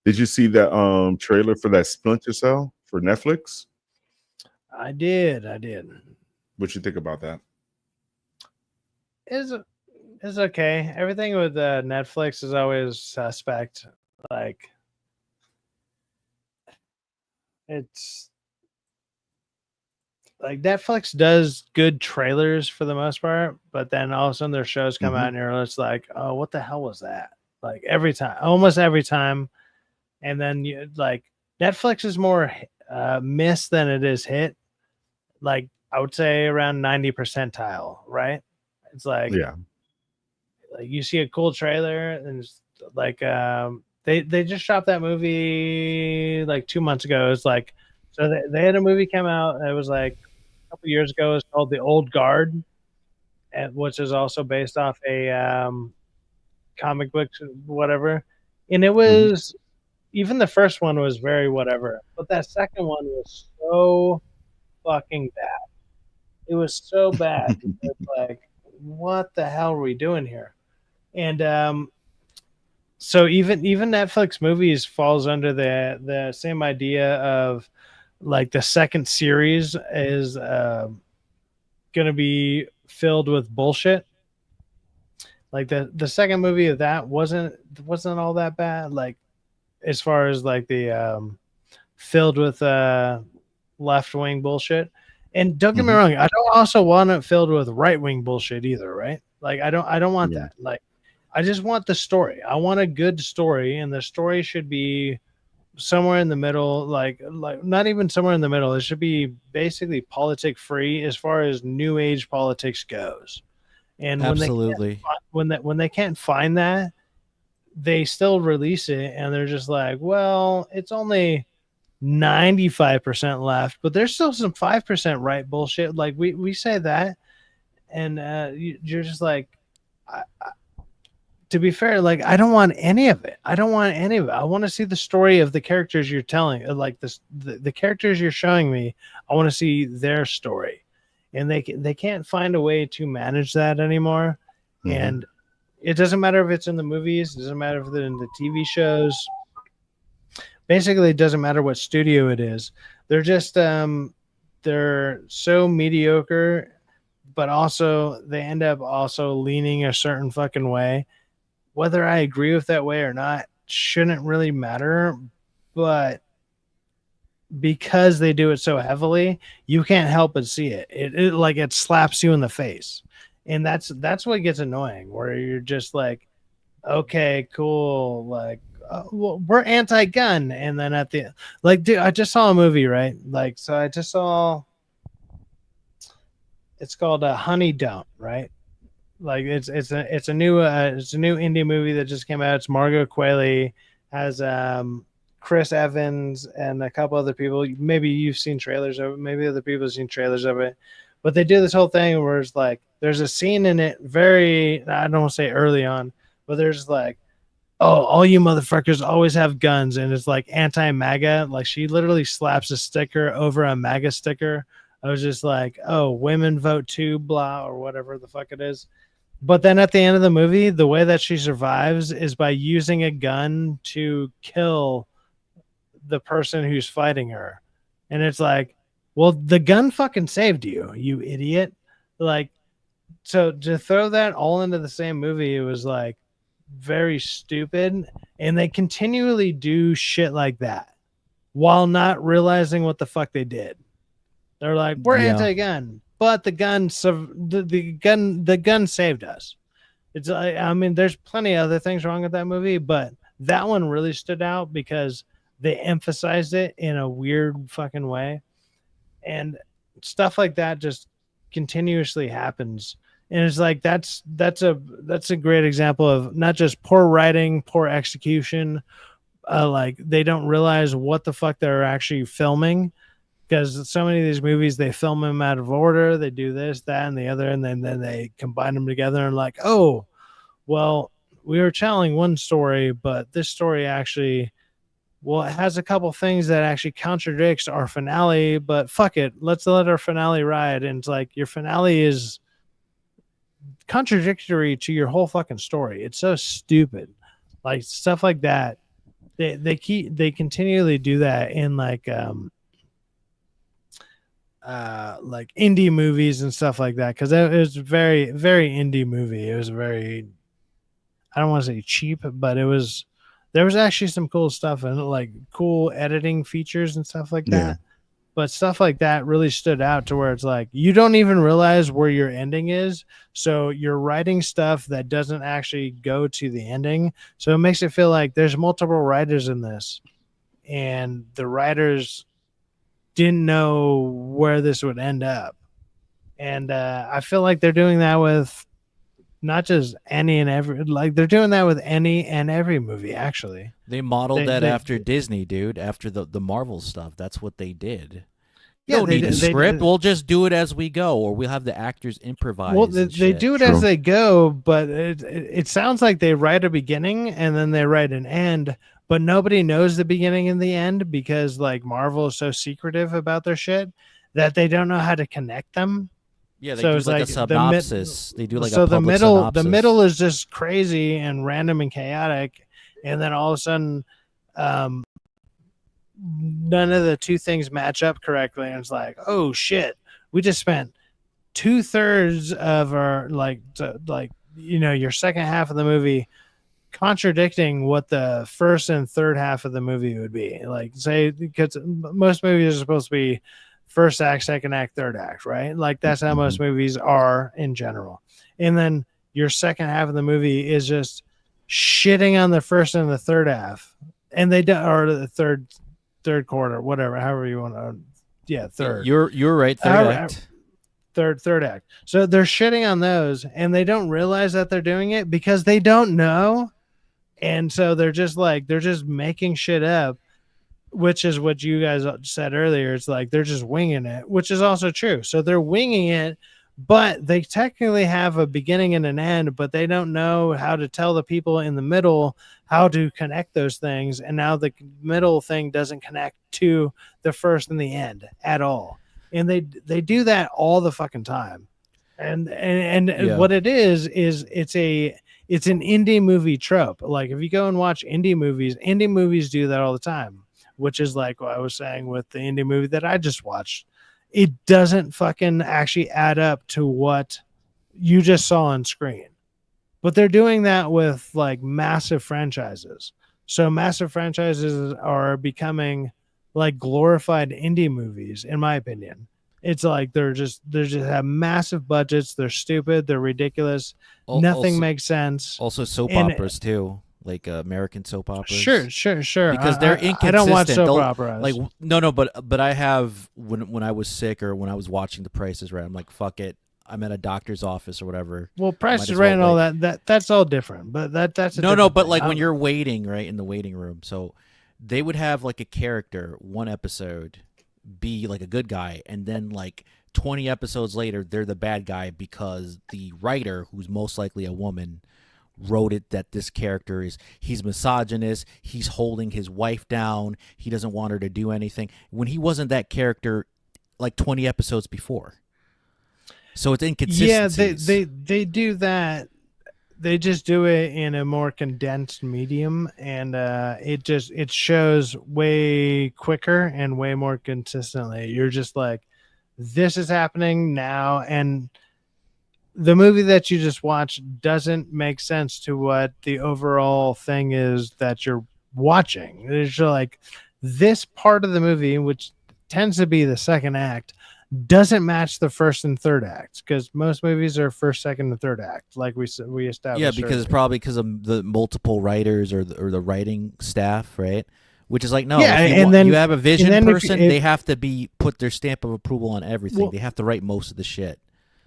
Did you see that trailer for that Splinter Cell for Netflix? I did. What you think about that? It's okay. Everything with Netflix is always suspect. Like, it's like Netflix does good trailers for the most part, but then all of a sudden their shows come out and you're just like, oh, what the hell was that? Like almost every time. And then you like Netflix is more miss than it is hit. Like I would say around 90 percentile, right? It's like, yeah, like you see a cool trailer and it's like they just dropped that movie like 2 months ago. It's like, so they had a movie come out. It was like a couple years ago. It's called The Old Guard, which is also based off a comic book, whatever. And it was even the first one was very whatever, but that second one was so fucking bad. It was so bad. It's like, what the hell are we doing here? And so even Netflix movies falls under the same idea of like the second series is going to be filled with bullshit. Like the second movie of that wasn't all that bad. Like as far as like the filled with left-wing bullshit. And don't get me wrong, I don't also want it filled with right-wing bullshit either, right? Like I don't want that. Like I just want the story. I want a good story, and the story should be somewhere in the middle, like not even somewhere in the middle. It should be basically politic free as far as new age politics goes. And absolutely, when they can't find that, they still release it, and they're just like, well, it's only 95% left, but there's still some 5% right bullshit. Like we say that, and you're just like, to be fair, like I don't want any of it. I want to see the story of the characters you're telling. Like the characters you're showing me, I want to see their story, and they can't find a way to manage that anymore. And it doesn't matter if it's in the movies. It doesn't matter if it's in the TV shows. Basically, it doesn't matter what studio it is. They're just they're so mediocre, but also they end up also leaning a certain fucking way. Whether I agree with that way or not shouldn't really matter, but because they do it so heavily, you can't help but see it. It like it slaps you in the face. And that's what gets annoying, where you're just like, okay, cool, like well, we're anti-gun, and then at the dude, I just saw a movie, right? Like, so I just saw, it's called Honey Don't, right? Like it's a new indie movie that just came out. It's Margot Qualley, has Chris Evans and a couple other people. Maybe you've seen trailers of it, maybe other people have seen trailers of it. But they do this whole thing where it's like there's a scene in it very, I don't want to say early on, but there's like, oh, all you motherfuckers always have guns, and it's like anti-MAGA. Like she literally slaps a sticker over a MAGA sticker. I was just like, oh, women vote too, blah, or whatever the fuck it is. But then at the end of the movie, the way that she survives is by using a gun to kill the person who's fighting her. And it's like, well, the gun fucking saved you, you idiot. Like, so to throw that all into the same movie, it was like very stupid. And they continually do shit like that while not realizing what the fuck they did. They're like, we're anti-gun, but the gun saved us. It's, I mean, there's plenty of other things wrong with that movie, but that one really stood out because they emphasized it in a weird fucking way. And stuff like that just continuously happens. And it's like, that's a great example of not just poor writing, poor execution. Like they don't realize what the fuck they're actually filming, because so many of these movies, they film them out of order. They do this, that, and the other, and then they combine them together and like, oh, well, we were telling one story, but this story actually, well, it has a couple things that actually contradicts our finale, but fuck it, let's let our finale ride. And it's like your finale is contradictory to your whole fucking story. It's so stupid. Like stuff like that. They continually do that in like indie movies and stuff like that, because it was very, very indie movie. It was very, I don't want to say cheap, but there was actually some cool stuff and like cool editing features and stuff like that. Yeah. But stuff like that really stood out to where it's like you don't even realize where your ending is, so you're writing stuff that doesn't actually go to the ending, so it makes it feel like there's multiple writers in this, and the writers didn't know where this would end up. And I feel like they're doing that with not just any and every, like they're doing that with any and every movie. Actually, they modeled that after Disney, dude, after the Marvel stuff. That's what they did. You don't need a script. We'll just do it as we go, or we'll have the actors improvise. Well, they do it as they go, but it sounds like they write a beginning and then they write an end, but nobody knows the beginning and the end because like Marvel is so secretive about their shit that they don't know how to connect them. Yeah, they do like a synopsis. They do like a public synopsis. The middle is just crazy and random and chaotic, and then all of a sudden, none of the two things match up correctly, and it's like, oh shit, we just spent 2/3 of our your second half of the movie contradicting what the first and third half of the movie would be. Like, say, because most movies are supposed to be first act, second act, third act, right? Like that's how most movies are in general. And then your second half of the movie is just shitting on the first and the third half, and they do, or the third quarter, whatever, however you want to. Yeah, third. You're right. Third act. Third act. So they're shitting on those, and they don't realize that they're doing it because they don't know, and so they're just making shit up. Which is what you guys said earlier. It's like they're just winging it, which is also true. So they're winging it, but they technically have a beginning and an end, but they don't know how to tell the people in the middle how to connect those things. And now the middle thing doesn't connect to the first and the end at all. And they do that all the fucking time. And yeah. What it is it's an indie movie trope. Like if you go and watch indie movies do that all the time. Which is like what I was saying with the indie movie that I just watched. It doesn't fucking actually add up to what you just saw on screen. But they're doing that with like massive franchises. So massive franchises are becoming like glorified indie movies, in my opinion. It's like they're just have massive budgets. They're stupid. They're ridiculous. Nothing makes sense. Also, soap operas too, like American soap operas. Sure. Because they're inconsistent. I don't watch soap operas. Like no, but I have when I was sick or when I was watching The Price is Right. I'm like, fuck it. I'm at a doctor's office or whatever. Well, Price is Right and all that's all different. But that's no. But like when you're waiting, right, in the waiting room, so they would have like a character one episode be like a good guy, and then like 20 episodes later they're the bad guy because the writer, who's most likely a woman, wrote it that this character he's misogynist, he's holding his wife down, he doesn't want her to do anything, when he wasn't that character like 20 episodes before. So it's inconsistencies. Yeah, they do that. They just do it in a more condensed medium, and it shows way quicker and way more consistently. You're just like, this is happening now, and the movie that you just watched doesn't make sense to what the overall thing is that you're watching. It's like this part of the movie, which tends to be the second act, doesn't match the first and third acts, because most movies are first, second, and third act, like we established. Yeah, because it's probably because of the multiple writers or the writing staff, right? Which is like, no, if you have a vision person, they have to put their stamp of approval on everything. Well, they have to write most of the shit.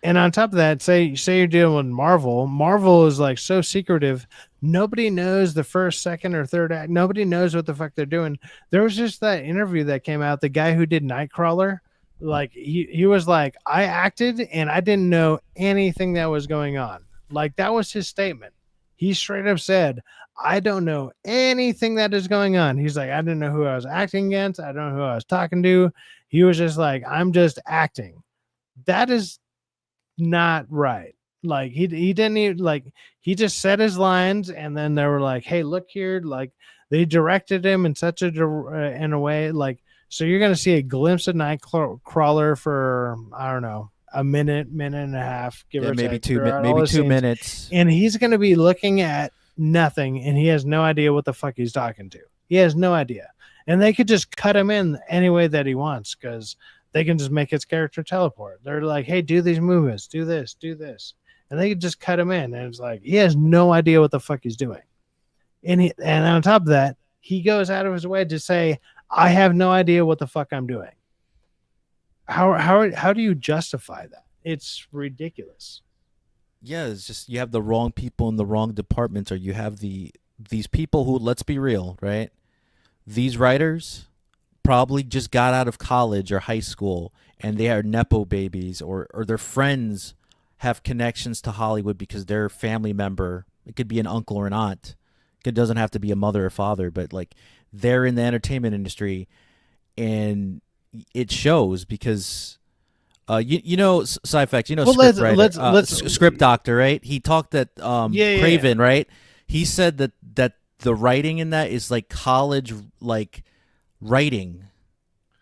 And on top of that, say you're dealing with Marvel. Marvel is like so secretive. Nobody knows the first, second, or third act. Nobody knows what the fuck they're doing. There was just that interview that came out. The guy who did Nightcrawler, like he was like, I acted and I didn't know anything that was going on. Like that was his statement. He straight up said, I don't know anything that is going on. He's like, I didn't know who I was acting against. I don't know who I was talking to. He was just like, I'm just acting. That is not right. Like he didn't even, like, he just said his lines, and then they were like, hey, look here. Like they directed him in such in a way, like, so you're going to see a glimpse of Nightcrawler for, I don't know, a minute and a half, maybe 2 minutes. And he's going to be looking at nothing, and he has no idea what the fuck he's talking to. He has no idea. And they could just cut him in any way that he wants, because they can just make his character teleport. They're like, hey, do these movements, do this. And they could just cut him in. And it's like, he has no idea what the fuck he's doing. And on top of that, he goes out of his way to say, I have no idea what the fuck I'm doing. How do you justify that? It's ridiculous. Yeah, it's just you have the wrong people in the wrong departments, or you have these people who, let's be real, right? These writers probably just got out of college or high school, and they are Nepo babies, or their friends have connections to Hollywood because their family member, it could be an uncle or an aunt. It doesn't have to be a mother or father, but like they're in the entertainment industry, and it shows because you know Sci-Fax, script writer, let's script doctor, right? He talked that Craven, right? He said that the writing in that is like college like writing,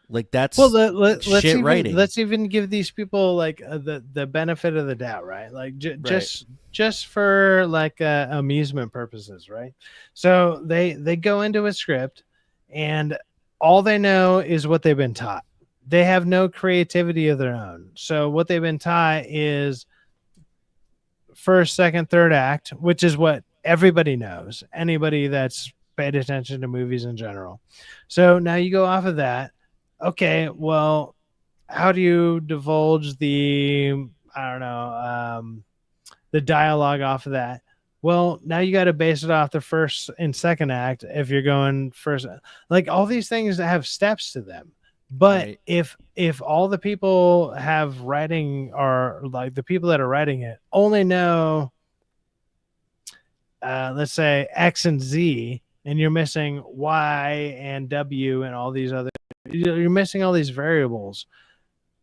like that's let's writing. Let's even give these people like the benefit of the doubt, right? Like just for like amusement purposes, right? So they go into a script, and all they know is what they've been taught. They have no creativity of their own. So what they've been taught is first, second, third act, which is what everybody knows. Anybody that's paid attention to movies in general. So now you go off of that. Okay, well, how do you divulge the dialogue off of that? Well, now you got to base it off the first and second act if you're going first. Like all these things that have steps to them. But right. if all the people have writing, or like the people that are writing it only know, let's say X and Z, and you're missing Y and W and all these other, you're missing all these variables.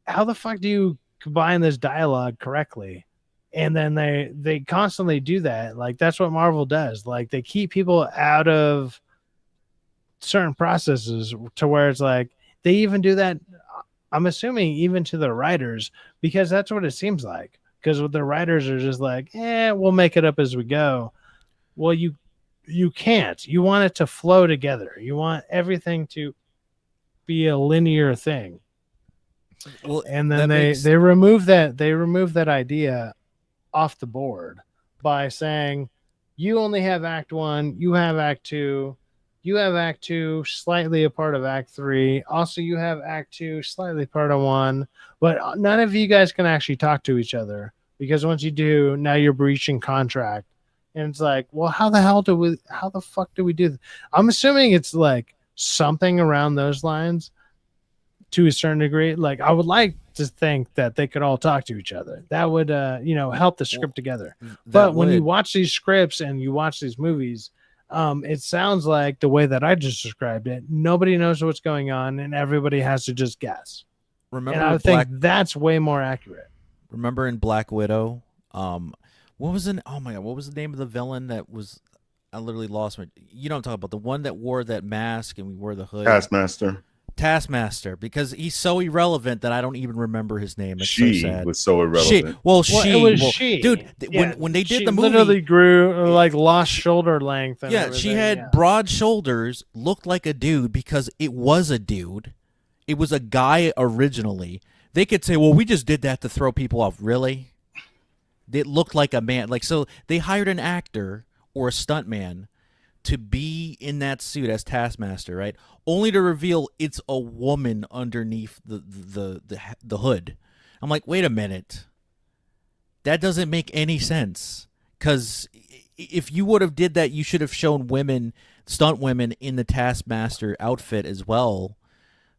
How the fuck do you combine this dialogue correctly? And then they constantly do that. Like that's what Marvel does. Like they keep people out of certain processes to where it's like, they even do that, I'm assuming, even to the writers, because that's what it seems like. Because with the writers are just like, we'll make it up as we go. Well, you can't. You want it to flow together. You want everything to be a linear thing. Well, and then they remove that idea off the board by saying you only have Act 1, you have Act 2, you have Act 2 slightly a part of Act 3. Also, you have Act 2 slightly part of 1, but none of you guys can actually talk to each other because once you do, now you're breaching contract. And it's like, well, how the fuck do we do that? I'm assuming it's like something around those lines to a certain degree. Like, I would like to think that they could all talk to each other. That would, help the script together. But when you watch these scripts and you watch these movies, it sounds like the way that I just described it, nobody knows what's going on and everybody has to just guess. And I think that's way more accurate. Remember in Black Widow, what was the name of the villain that was? I literally lost my. You don't talk about the one that wore that mask and we wore the hood. Taskmaster, because he's so irrelevant that I don't even remember his name. It's so sad. Was so irrelevant. It was she, dude. When they did the movie, literally grew like lost shoulder length. And she had broad shoulders, looked like a dude because it was a dude. It was a guy originally. They could say, "Well, we just did that to throw people off." Really? It looked like a man. Like, so they hired an actor or a stuntman to be in that suit as Taskmaster, right? Only to reveal it's a woman underneath the hood. I'm like, wait a minute. That doesn't make any sense. Because if you would have did that, you should have shown stunt women in the Taskmaster outfit as well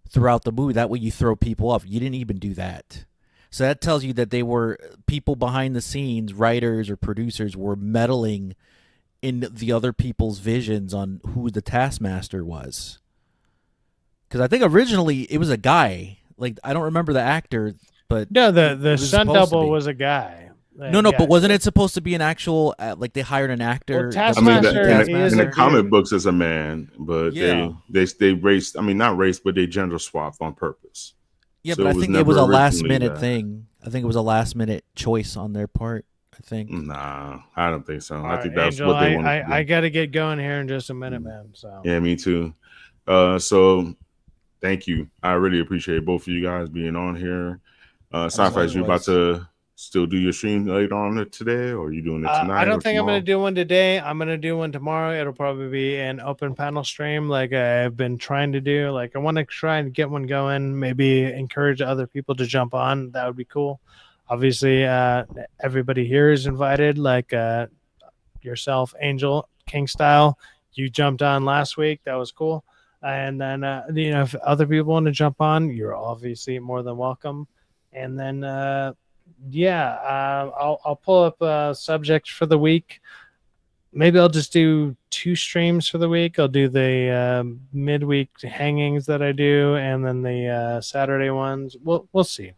throughout the movie. That way you throw people off. You didn't even do that. So that tells you that they were people behind the scenes, writers or producers, were meddling in the other people's visions on who the Taskmaster was. Because I think originally it was a guy. Like, I don't remember the actor, but no, the stunt double was a guy. But wasn't it supposed to be an actual? Like, they hired an actor. In the comic books, it's a man, but they raced. I mean, not raced, but they gender swapped on purpose. Yeah, so but I think it was a last minute thing. I think it was a last minute choice on their part. I think. Nah, I don't think so. I think that's Angel, what they want to do. I got to get going here in just a minute, man. So yeah, me too. So thank you. I really appreciate both of you guys being on here. Sci-Fi, you about to still do your stream later on today, or are you doing it tonight? I don't think I'm going to do one today. I'm going to do one tomorrow. It'll probably be an open panel stream like I've been trying to do. Like, I want to try and get one going, maybe encourage other people to jump on. That would be cool. Obviously, everybody here is invited, like yourself, Angel, King Style. You jumped on last week. That was cool. And then, if other people want to jump on, you're obviously more than welcome. And then, I'll pull up subjects for the week. Maybe I'll just do 2 streams for the week. I'll do the midweek hangings that I do, and then the Saturday ones. We'll see.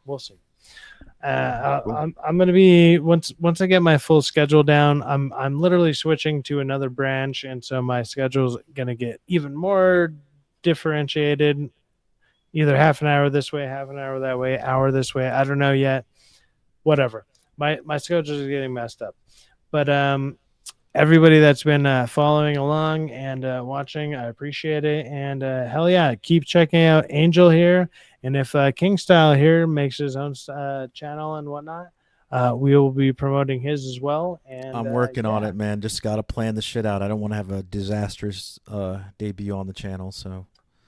I'm going to be once I get my full schedule down. I'm literally switching to another branch, and so my schedule's going to get even more differentiated. Either half an hour this way, half an hour that way, hour this way. I don't know yet. Whatever. My schedule is getting messed up, but everybody that's been following along and watching, I appreciate it. And hell yeah, keep checking out Angel here. And if King Style here makes his own channel and whatnot, we will be promoting his as well. And I'm working on it, man. Just got to plan the shit out. I don't want to have a disastrous debut on the channel. So,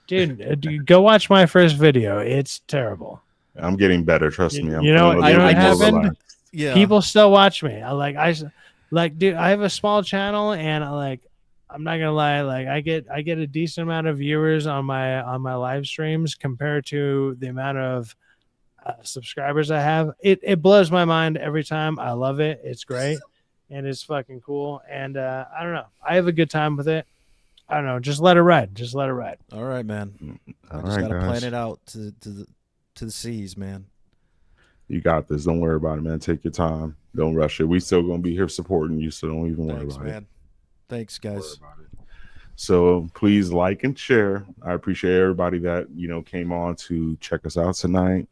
dude, go watch my first video. It's terrible. I'm getting better. Trust me. You know what happened? Yeah. People still watch me. Dude, I have a small channel, and I'm not gonna lie, I get a decent amount of viewers on my live streams compared to the amount of subscribers I have. It blows my mind every time. I love it. It's great, and it's fucking cool. And I don't know. I have a good time with it. I don't know. Just let it ride. All right, man. All I just right, gotta guys. plan it out to the seas, man. You got this. Don't worry about it, man. Take your time. Don't rush it. We still gonna be here supporting you, so don't even worry about it. Thanks, guys. So please like and share. I appreciate everybody that came on to check us out tonight.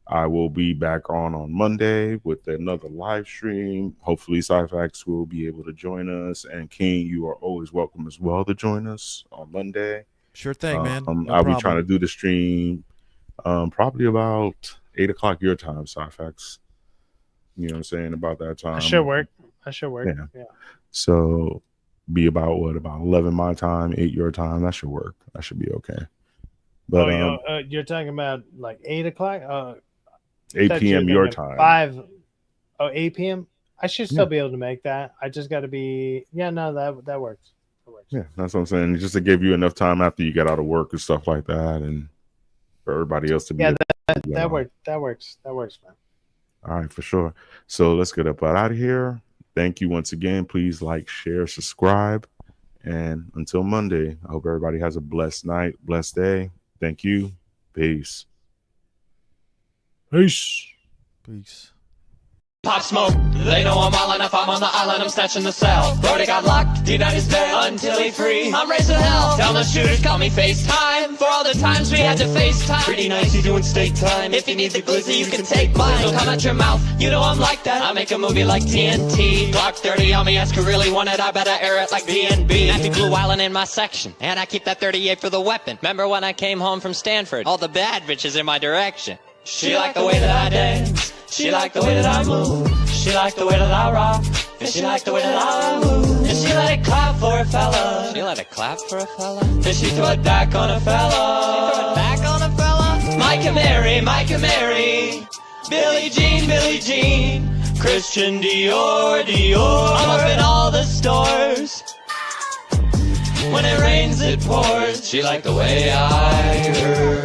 I will be back on Monday with another live stream. Hopefully, Cyfax will be able to join us. And King, you are always welcome as well to join us on Monday. Sure thing, man. I'll be trying to do the stream probably about 8 o'clock your time, Sci-Fax. You know what I'm saying, about that time. That should work. Yeah. So be about what, about 11 my time, 8 your time. That should work. That should be okay. But you're talking about like 8 o'clock? 8 p.m. your time. 8 p.m. I should still be able to make that. I just got to be. Yeah, no, that works. Yeah, that's what I'm saying. Just to give you enough time after you get out of work and stuff like that, and for everybody else to be. Yeah, that works. That works, man. All right, for sure. So let's get up out of here. Thank you once again. Please like, share, subscribe, and until Monday, I hope everybody has a blessed night, blessed day. Thank you. Peace. Peace. Pop Smoke, they know I'm all enough. I'm on the island, I'm snatching the cell. Brody got locked, denied his bail until he free. I'm raising hell, tell the shooters, call me FaceTime. For all the times we had to FaceTime. Pretty nice, you doing state time. If you need the glizzy, you can take mine. Don't come at your mouth, you know I'm like that. I make a movie like TNT. Glock 30 on me, ask who really want it, I better air it like BNB. Nappy Blue Island in my section, and I keep that 38 for the weapon. Remember when I came home from Stanford? All the bad bitches in my direction. She liked the way that I dance. She liked the way that I move. She liked the way that I rock. And she liked the way that I move. And she let it clap for a fella. She let it clap for a fella. And she threw it back on a fella. She threw it back on a fella. Micah Mary. Billie Jean. Christian Dior. I'm up in all the stores. When it rains, it pours. She liked the way I heard.